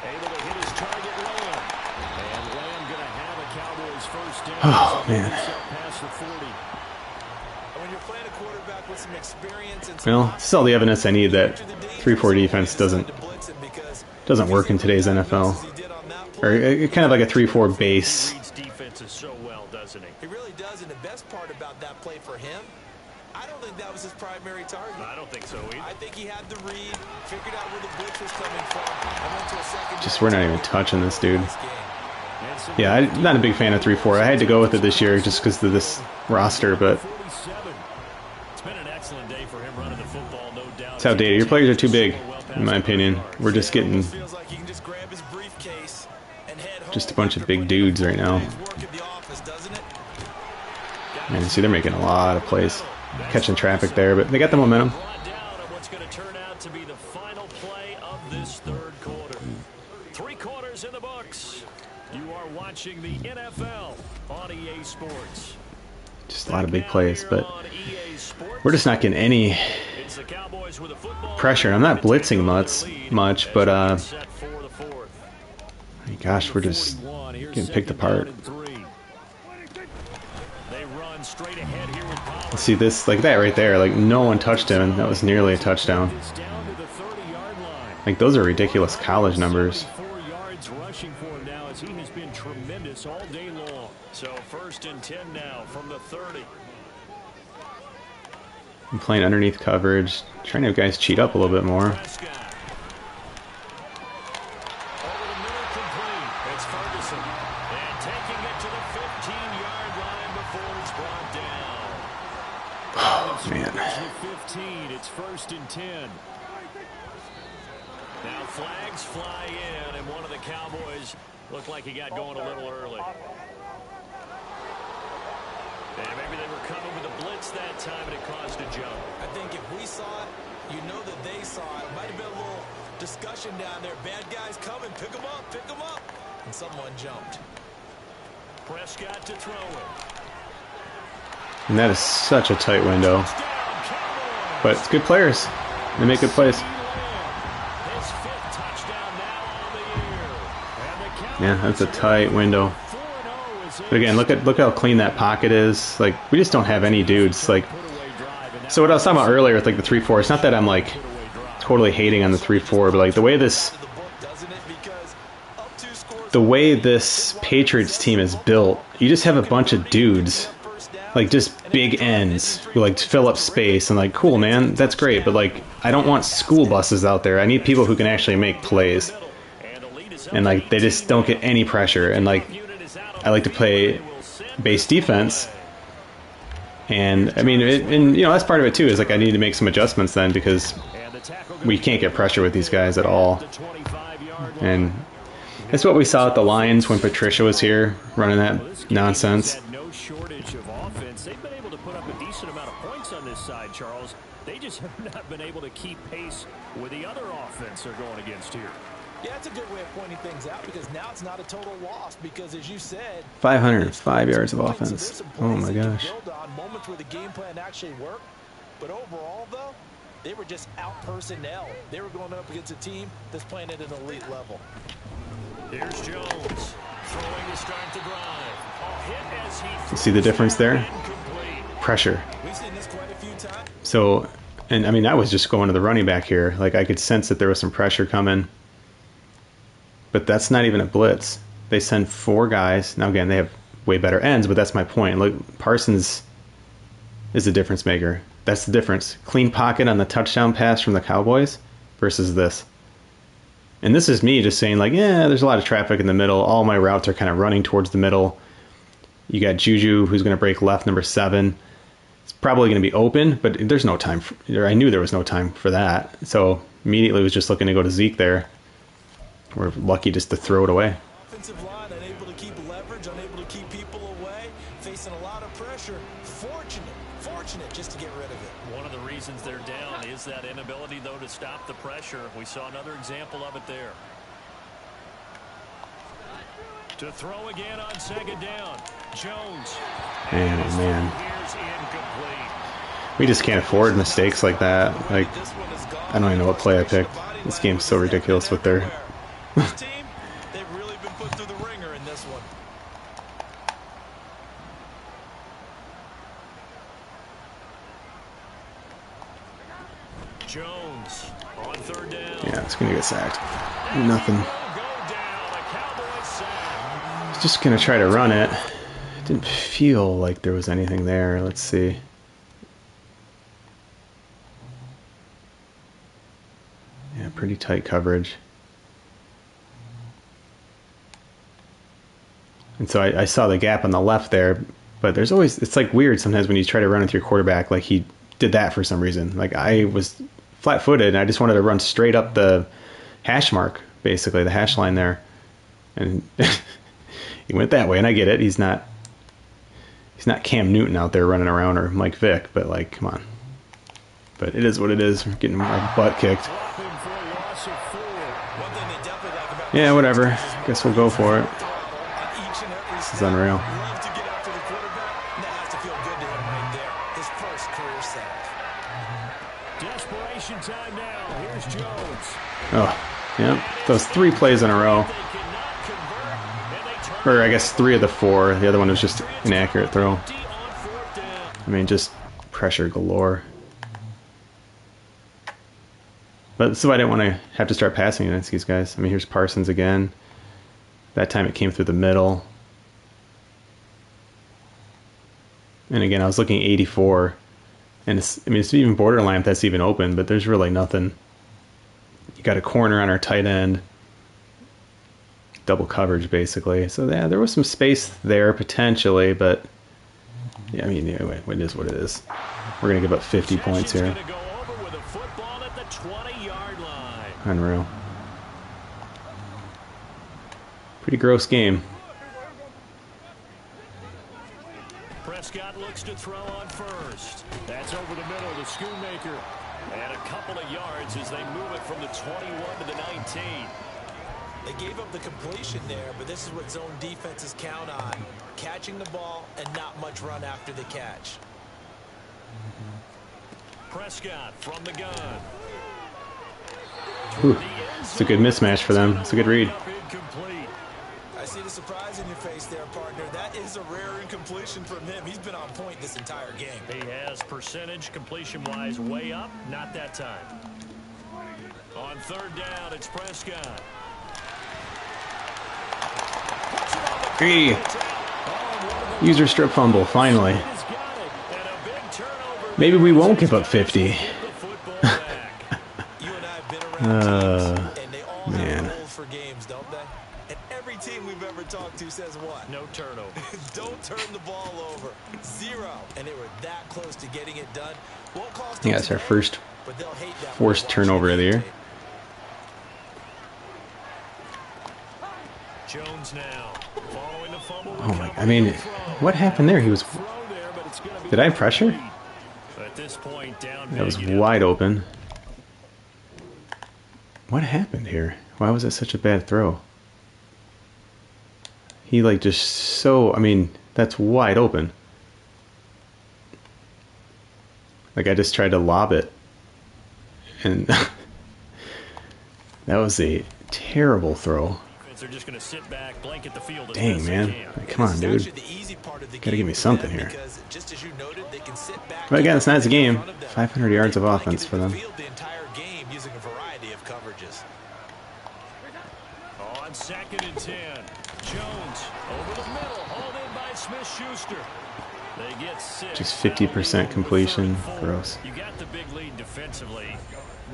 Able to hit his target, Lamb. And Lamb going to have a Cowboys first down. Oh, man. Past the 40. And when you're playing a quarterback with some experience and Well, this is all the evidence I need that 3-4 defense doesn't work in today's NFL. Or kind of like a 3-4 base. Reads defenses so well, doesn't he? he really does, and the best part about that play for him, I don't think that was his primary target. I don't think so either. I think he had the read, figured out where the blitz was coming from, and went to a second. Just we're not even touching this dude. Yeah, I'm not a big fan of 3-4. I had to go with it this year just because of this roster, but It's been an excellent day for him running the football, no doubt. it's outdated. Your players are too big, in my opinion. We're just getting Feels like he can just grab his briefcase and head home just a bunch of after big dudes right now. his work at the office, doesn't it? Man, see, they're making a lot of plays. Catching traffic there, but they got the momentum. Brought down on what's going to turn out to be the quarters in the books. You are watching the NFL on EA Sports. Just a lot of big plays, but we're just not getting any pressure. I'm not blitzing much, but gosh, we're just getting picked apart. See this, like that right there, like no one touched him, and that was nearly a touchdown. Like those are ridiculous college numbers. Rushing for him now as he has been tremendous all day long. So 1st and 10 now from the 30. I'm playing underneath coverage, trying to have guys cheat up a little bit more. Over the middle complete. It's Ferguson. And taking it to the 15-yard line before it's brought down. Oh, man. 15. It's 1st and 10. Now flags fly in, and one of the Cowboys looked like he got going a little early. And maybe they were coming with a blitz that time, and it caused a jump. I think if we saw it, you know that they saw it. Might have been a little discussion down there. Bad guys coming, pick them up, pick them up. And someone jumped. Prescott to throw it. And that is such a tight window. But it's good players. They make good plays. Yeah, that's a tight window. But again, look how clean that pocket is. Like, we just don't have any dudes. Like, so what I was talking about earlier with like the 3-4, it's not that I'm like totally hating on the 3-4, but like the way this Patriots team is built, you just have a bunch of dudes, like just big ends who like fill up space, and like, cool, man, that's great, but like I don't want school buses out there. I need people who can actually make plays. And like they just don't get any pressure, and like I like to play base defense, and I mean, and you know, that's part of it too, is like I need to make some adjustments then, because we can't get pressure with these guys at all. And that's what we saw at the Lions when Patricia was here running that nonsense. No shortage of offense. They've been able to put up a decent amount of points on this side, Charles. They just have not been able to keep pace with the other offense they're going against here. Yeah, that's a good way of pointing things out, because now it's not a total loss, because as you said, 505 yards of offense. Oh my gosh. Moments where the game plan actually worked, but overall though, they were just out personnel. They were going up against a team that's playing at an elite level. Here's Jones throwing to start the drive. Hit as he You see the difference there? Pressure. We've seen this quite a few times. So, and I mean, I was just going to the running back here. Like I could sense that there was some pressure coming. But that's not even a blitz. They send 4 guys. Now, again, they have way better ends, but that's my point. Look, Parsons is the difference maker. That's the difference. Clean pocket on the touchdown pass from the Cowboys versus this. And this is me just saying, like, yeah, there's a lot of traffic in the middle. All my routes are kind of running towards the middle. You got Juju, who's going to break left, number 7. It's probably going to be open, but there's no time. I knew there was no time for that. So immediately was just looking to go to Zeke there. We're lucky just to throw it away. Offensive line unable to keep leverage, unable to keep people away, facing a lot of pressure. Fortunate just to get rid of it. One of the reasons they're down is that inability, though, to stop the pressure. We saw another example of it there. To throw again on 2nd down. Jones. Man. We just can't afford mistakes like that. Like, I don't even know what play I picked. This game's so ridiculous with their... This team, they've really been put through the ringer in this one. Jones on 3rd down. Yeah, it's going to get sacked. Nothing. He's just going to try to run it. It didn't feel like there was anything there. Let's see. Yeah, pretty tight coverage. And so I saw the gap on the left there, but there's always, it's like weird sometimes when you try to run with your quarterback, like he did that for some reason. Like I was flat-footed and I just wanted to run straight up the hash mark, basically, the hash line there. And he went that way, and I get it. He's not Cam Newton out there running around or Mike Vick, but like, come on. But it is what it is. We're getting our butt kicked. Yeah, whatever. Guess we'll go for it. This is unreal. Desperation time now. Here's Jones. Oh, yeah. Those 3 plays in a row. Or I guess 3 of the 4. The other one was just inaccurate throw. I mean, just pressure galore. But this is why I didn't want to have to start passing against these guys. I mean, here's Parsons again. That time it came through the middle. And again, I was looking at 84. And it's even borderline if that's even open, but there's really nothing. You got a corner on our tight end. Double coverage, basically. So, yeah, there was some space there, potentially, but... Yeah, I mean, anyway, it is what it is. We're going to give up 50 points here. Unreal. Pretty gross game. Prescott looks to throw on first. That's over the middle to Schoonmaker. And a couple of yards as they move it from the 21 to the 19. They gave up the completion there, but this is what zone defenses count on. Catching the ball and not much run after the catch. Prescott from the gun. Whew. It's a good mismatch for them. It's a good read. I see the surprise in your face there, partner. That is a rare incompletion from him. He's been on point this entire game. He has percentage completion-wise way up. Not that time. On 3rd down, it's Prescott. Hey. User strip fumble, finally. Maybe we won't give up 50. Man. For games, don't they? And every team we've ever talked to says what? No turnover. Don't turn the ball over. 0. And they were that close to getting it done. Won't cost Yeah, it's our first but they'll hate that forced turnover of the year. Jones now. Following the fumble. Oh my! I mean, what happened there? He was. Did I pressure? At this point, down. That was wide open. What happened here? Why was that such a bad throw? He like just so... I mean, that's wide open. Like I just tried to lob it. And that was a terrible throw. They're just going to sit back, blanket the field. Dang, man. Like, come on, dude. Gotta give me something here. But again, it's not a game. 500 yards of offense for them. On 2nd and 10, Jones over the middle, hauled in by Smith-Schuster. They get 6. Just 50% completion. Gross. You got the big lead defensively.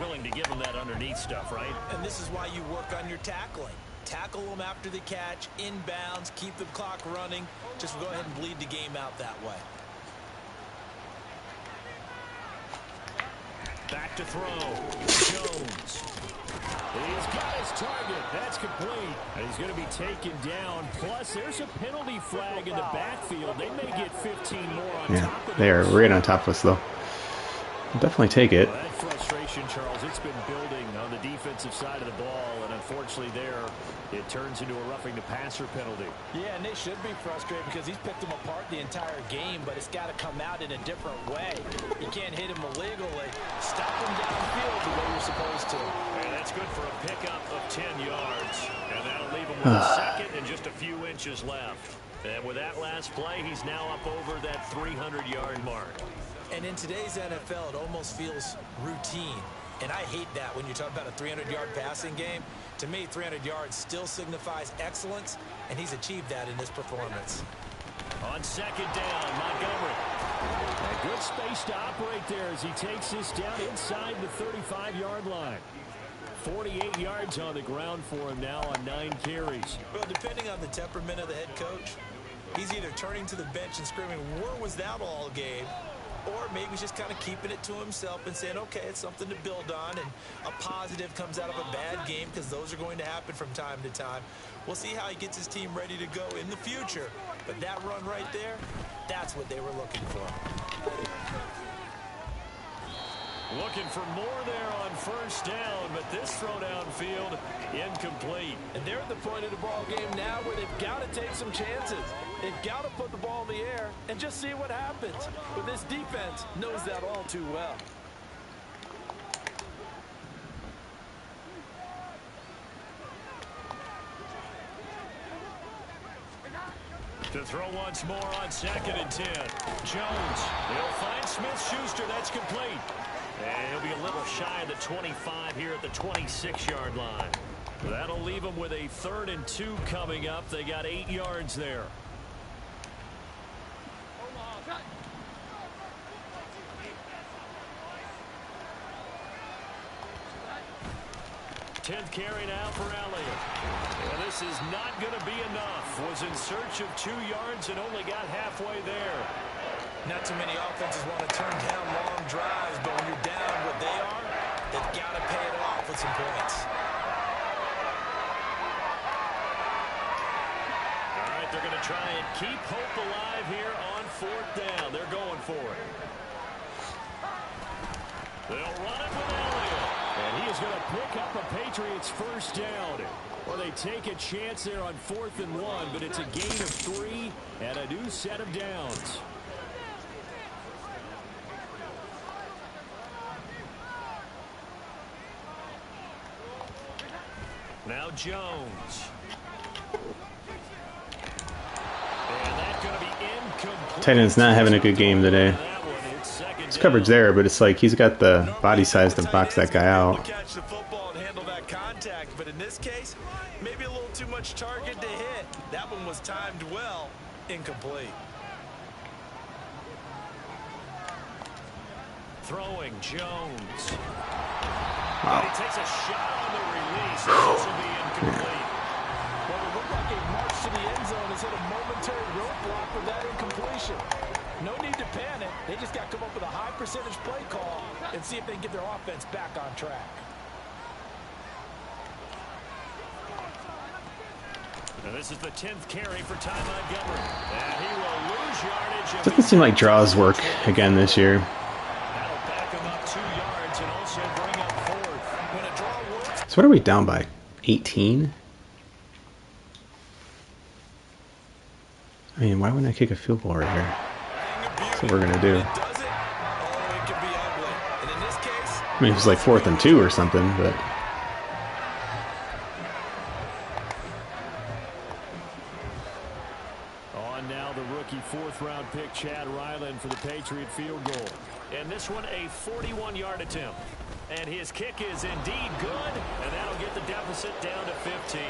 Willing to give them that underneath stuff, right? And this is why you work on your tackling. Tackle them after the catch, inbounds, keep the clock running. Just go ahead and bleed the game out that way. Back to throw. Jones. He's got his target. That's complete. And he's going to be taken down. Plus, there's a penalty flag in the backfield. They may get 15 more on top of they are right on top of us, though. I'll definitely take it. Well, that frustration, Charles, it's been building on the defensive side of the ball. And unfortunately there, it turns into a roughing the passer penalty. Yeah, and they should be frustrated because he's picked them apart the entire game, but it's got to come out in a different way. You can't hit him illegally. Stop him downfield the way you're supposed to. And that's good for a pickup of 10 yards. And that'll leave him with a second and just a few inches left. And with that last play, he's now up over that 300-yard mark. And in today's NFL, it almost feels routine. And I hate that when you talk about a 300-yard passing game. To me, 300 yards still signifies excellence, and he's achieved that in this performance. On 2nd down, Montgomery. A good space to operate there as he takes this down inside the 35-yard line. 48 yards on the ground for him now on 9 carries. Well, depending on the temperament of the head coach, he's either turning to the bench and screaming, "Where was that all game?" Or maybe he's just kind of keeping it to himself and saying, okay, it's something to build on, and a positive comes out of a bad game because those are going to happen from time to time. We'll see how he gets his team ready to go in the future. But that run right there, that's what they were looking for. Looking for more there on first down, but this throw downfield incomplete. And they're at the point of the ball game now where they've got to take some chances. They've got to put the ball in the air and just see what happens. But this defense knows that all too well. To throw once more on 2nd and 10. Jones, he'll find Smith-Schuster. That's complete. And he'll be a little shy of the 25 here at the 26-yard line. That'll leave them with a 3rd and 2 coming up. They got 8 yards there. Tenth carry now for Elliott. Well, this is not going to be enough. Was in search of 2 yards and only got halfway there. Not too many offenses want to turn down long drives, but when you're down what they are, they've got to pay it off with some points. All right, they're going to try and keep hope alive here on 4th down. They're going for it. They'll run it with Elliott. And he is going to pick up a Patriots first down. Well, they take a chance there on 4th and 1, but it's a gain of 3 and a new set of downs. Now Jones. And that's going to be incomplete. Tight end's not having a good game today. His coverage there, but it's like he's got the body size to box that guy out. Catch the football and handle that contact, but in this case, maybe a little too much target to hit. That one was timed well, incomplete. Throwing Jones. Wow. He takes a shot on the release. This will be incomplete. Well, it looked like a march to the end zone has hit a momentary roadblock with that incompletion. No need to panic. They just got to come up with a high percentage play call and see if they can get their offense back on track. And this is the 10th carry for Ty Montgomery. And he will lose yardage. Doesn't seem like draws work again this year. That'll back him up 2 yards and also bring up 4th. When a draw works. So what are we down by? 18? I mean, why wouldn't I kick a field goal right here? That's what we're going to do. I mean, it was like 4th and 2 or something, but... On now the rookie 4th-round pick, Chad Ryland, for the Patriot field goal. And this one a 41-yard attempt. And his kick is indeed good, and that'll get the deficit down to 15.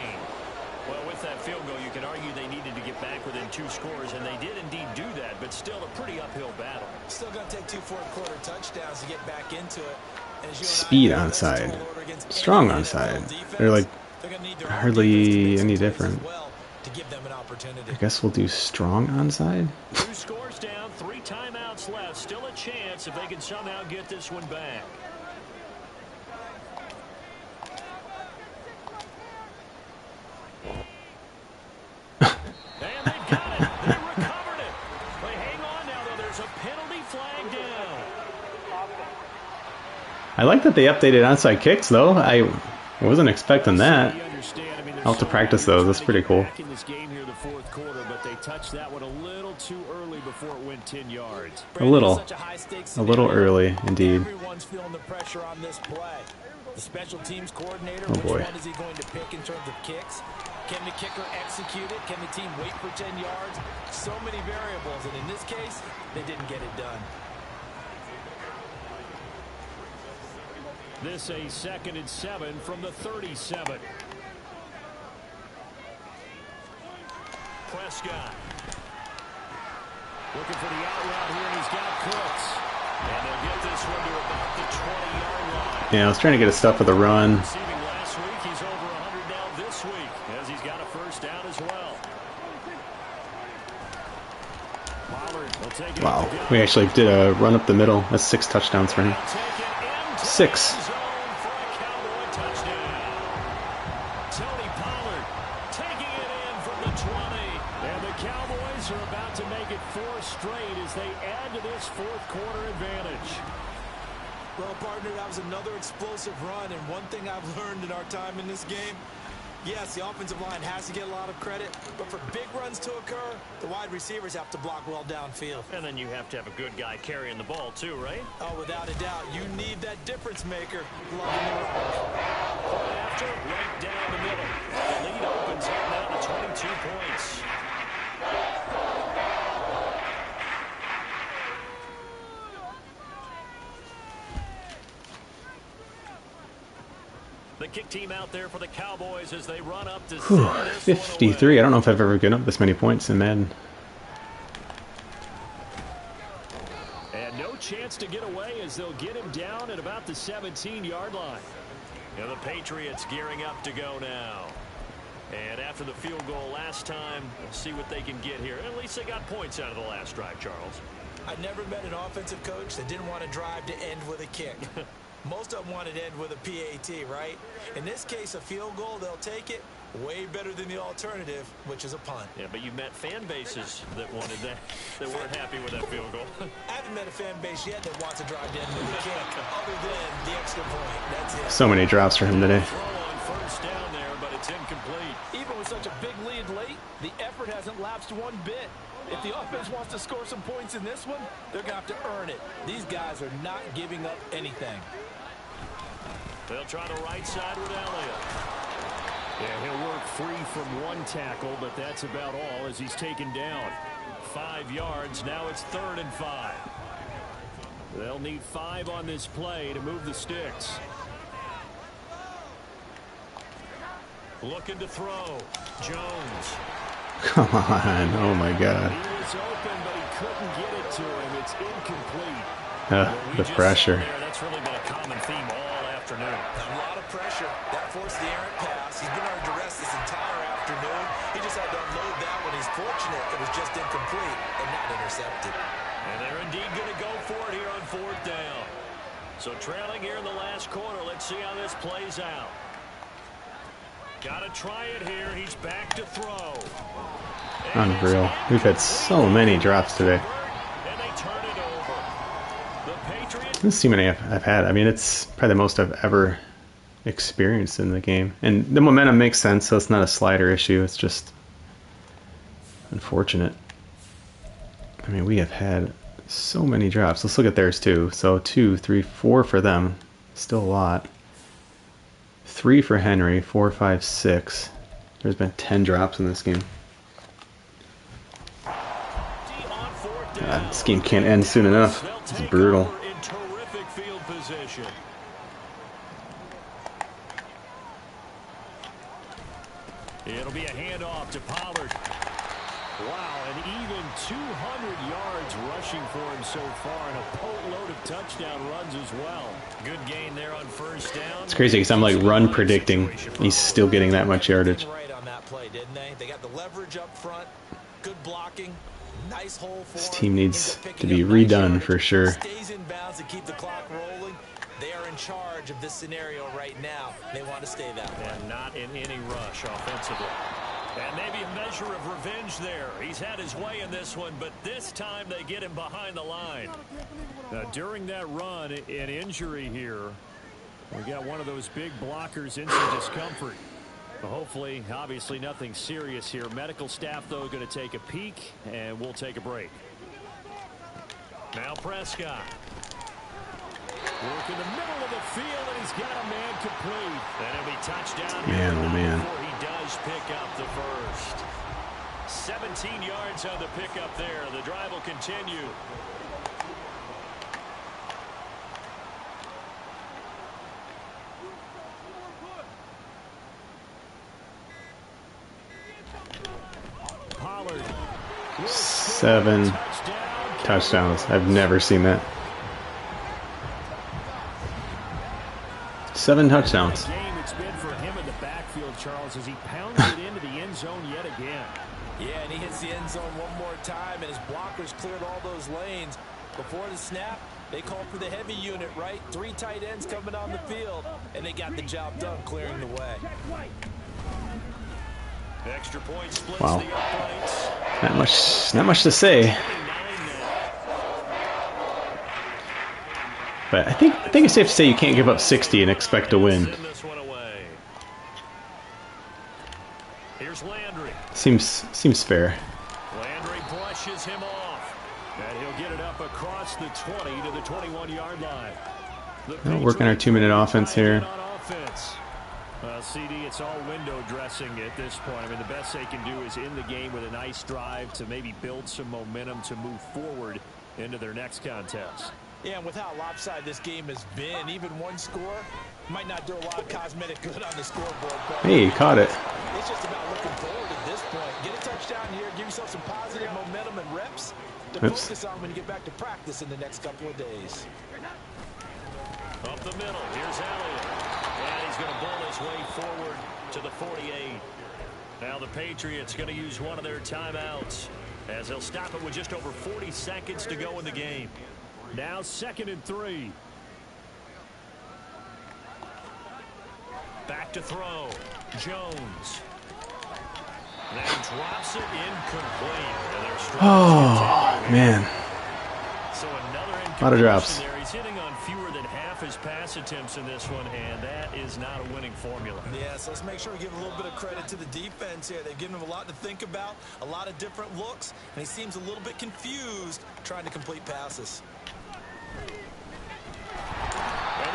Well, with that field goal, you can argue they needed to get back within 2 scores, and they did indeed do that, but still a pretty uphill battle. Still going to take 2 fourth-quarter touchdowns to get back into it. Speed onside. Strong onside. They're like hardly any different. I guess we'll do strong onside. 2 scores down, 3 timeouts left. Still a chance if they can somehow get this one back. And they've got it. They recovered it. But hang on now, though. There's a penalty flag down. I like that they updated onside kicks, though. I wasn't expecting that. I'll have to practice those. That's pretty cool. In this game here, the 4th quarter, but they touched that one a little too early before it went 10 yards. A little early, indeed. Everyone's feeling the pressure on this play. The special teams coordinator, Oh boy. which one is he going to pick in terms of kicks? Can the kicker execute it? Can the team wait for 10 yards? So many variables, and in this case, they didn't get it done. This a 2nd and 7 from the 37. Prescott. Looking for the out route here, and he's got Cooks. And they'll get this one to about the 20-yard line. Yeah, I was trying to get a stuff for the run. Receiving last week, he's over 100 now this week, as he's got a first down as well. Wow, we actually did a run up the middle. That's 6 touchdowns for him. 6. Tony Pollard taking it in from the 20. And the Cowboys are about to make it 4 straight as they add to this 4th quarter advantage. Well, partner, that was another explosive run, and one thing I've learned in our time in this game, yes, the offensive line has to get a lot of credit, but for big runs to occur, the wide receivers have to block well downfield. And then you have to have a good guy carrying the ball too, right? Oh, without a doubt, you need that difference maker. Loving the run. Point after, right down the middle. The lead opens up now to 22 points. The kick team out there for the Cowboys as they run up to 53. I don't know if I've ever given up this many points in Madden. And no chance to get away as they'll get him down at about the 17-yard line. And the Patriots gearing up to go now. And after the field goal last time, we'll see what they can get here. At least they got points out of the last drive, Charles. I never met an offensive coach that didn't want to drive to end with a kick. Most of them wanted to end with a PAT, right? In this case, a field goal, they'll take it. Way better than the alternative, which is a punt. Yeah, but you met fan bases that wanted that, that weren't happy with that field goal. I haven't met a fan base yet that wants to drive to end with a kick, other than the extra point. That's it. So many drops for him today. Throw on first down there, but it's incomplete. Even with such a big lead late, the effort hasn't lapsed one bit. If the offense wants to score some points in this one, they're going to have to earn it. These guys are not giving up anything. They'll try the right side with Elliott. Yeah, he'll work free from one tackle, but that's about all as he's taken down. 5 yards. Now it's 3rd and 5. They'll need 5 on this play to move the sticks. Looking to throw. Jones. Come on. Oh, my God. He was open, but he couldn't get it to him. It's incomplete. The pressure. That's really been a common theme all afternoon. A lot of pressure. That forced the errant pass. He's been under duress this entire afternoon. He just had to unload that one. He's fortunate it was just incomplete and not intercepted. And they're indeed going to go for it here on 4th down. So trailing here in the last quarter. Let's see how this plays out. Got to try it here. He's back to throw. Unreal. We've had so many drops today. And they turn it over. The Patriots. Let's see how many I've had. I mean, it's probably the most I've ever experienced in the game. And the momentum makes sense, so it's not a slider issue. It's just unfortunate. I mean, we have had so many drops. Let's look at theirs too. So 2, 3, 4 for them. Still a lot. 3 for Henry. 4, 5, 6. There's been 10 drops in this game. God, this game can't end soon enough. It's brutal. In terrific field position. It'll be a handoff to Pollard. Wow, and even 200 yards rushing for him so far, and a boatload of touchdown runs as well. Good gain there on 1st down. It's crazy because I'm like run predicting. He's still getting that much yardage. Right on that play, didn't they? They got the leverage up front, good blocking, nice hole for This him. team needs Ends up to picking be up nice redone yardage, for sure. Stays in bounds to keep the clock rolling. They are in charge of this scenario right now. They want to stay that way. And not in any rush offensively. And maybe a measure of revenge there. He's had his way in this one, but this time they get him behind the line. Now, during that run, an injury here. We got one of those big blockers in some discomfort. But hopefully, obviously, nothing serious here. Medical staff, though, going to take a peek, and we'll take a break. Now Prescott. Work in the middle of the field, and he's got a man complete. And it'll be touchdown. Man, oh man. Before he does pick up the first. 17 yards on the pickup there. The drive will continue. Pollard. 7 touchdowns. I've never seen that. 7 touchdowns. Game it's been for him in the backfield, Charles, as he pounds it into the end zone yet again. Yeah, and he hits the end zone one more time, and his blockers cleared all those lanes. Before the snap, they called for the heavy unit, right? 3 tight ends coming on the field, and they got the job done clearing the way. Extra point splits Wow. the uprights. Not much to say. But I think it's safe to say you can't give up 60 and expect to win. Send this one away. Here's Landry. Seems fair. Landry brushes him off. And he'll get it up across the 20 to the 21-yard line. Well, working our 2-minute offense here. CD, it's all window dressing at this point. I mean, the best they can do is in the game with a nice drive to maybe build some momentum to move forward into their next contest. Yeah, and with how lopsided this game has been, even one score might not do a lot of cosmetic good on the scoreboard. But Hey, caught it. it's just about looking forward at this point. Get a touchdown here, give yourself some positive momentum and reps to focus on when you get back to practice in the next couple of days. Up the middle, here's Elliott. And he's going to bowl his way forward to the 48. Now the Patriots going to use one of their timeouts as they'll stop it with just over 40 seconds to go in the game. Now 2nd and 3. Back to throw. Jones. Then drops it incomplete. And they're Oh, man. So another A lot of drops. there. He's hitting on fewer than half his pass attempts in this one, and that is not a winning formula. Yeah, so let's make sure we give a little bit of credit to the defense here. They've given him a lot to think about, a lot of different looks, and he seems a little bit confused trying to complete passes. And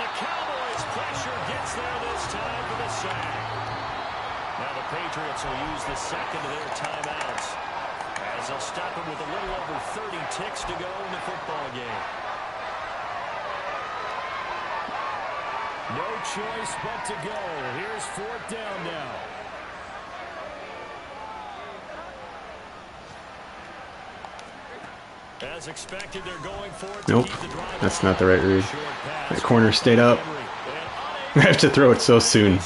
the Cowboys pressure gets there this time for the sack. Now the Patriots will use the second of their timeouts as they'll stop it with a little over 30 ticks to go in the football game. No choice but to go. Here's 4th down now. As expected, they're going for it. Nope, that's not the right read. That corner stayed up. I have to throw it so soon.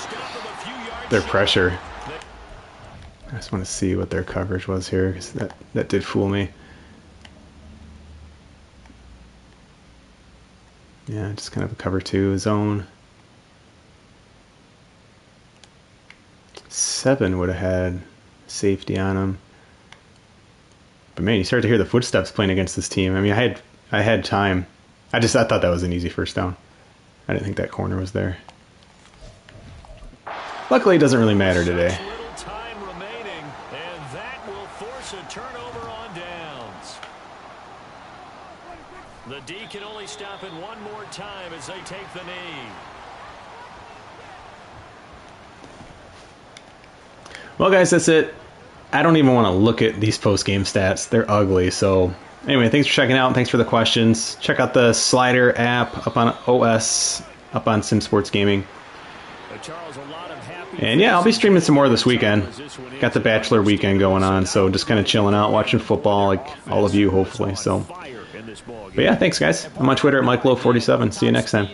Their pressure. I just want to see what their coverage was here, because that did fool me. Yeah, just kind of a cover 2 zone. 7 would have had safety on him. But man, you start to hear the footsteps playing against this team. I mean, I had time. I thought that was an easy first down. I didn't think that corner was there. Luckily, it doesn't really matter today. Little time remaining, and that will force a turnover on downs. The D can only stop it one more time as they take the knee. Well, guys, that's it. I don't even want to look at these post-game stats. They're ugly. So anyway, thanks for checking out, and thanks for the questions. Check out the Slider app up on OS, up on Sim Sports Gaming. And yeah, I'll be streaming some more this weekend. Got the Bachelor weekend going on, so just kind of chilling out, watching football like all of you, hopefully. So, but yeah, thanks, guys. I'm on Twitter at MikeLow47. See you next time.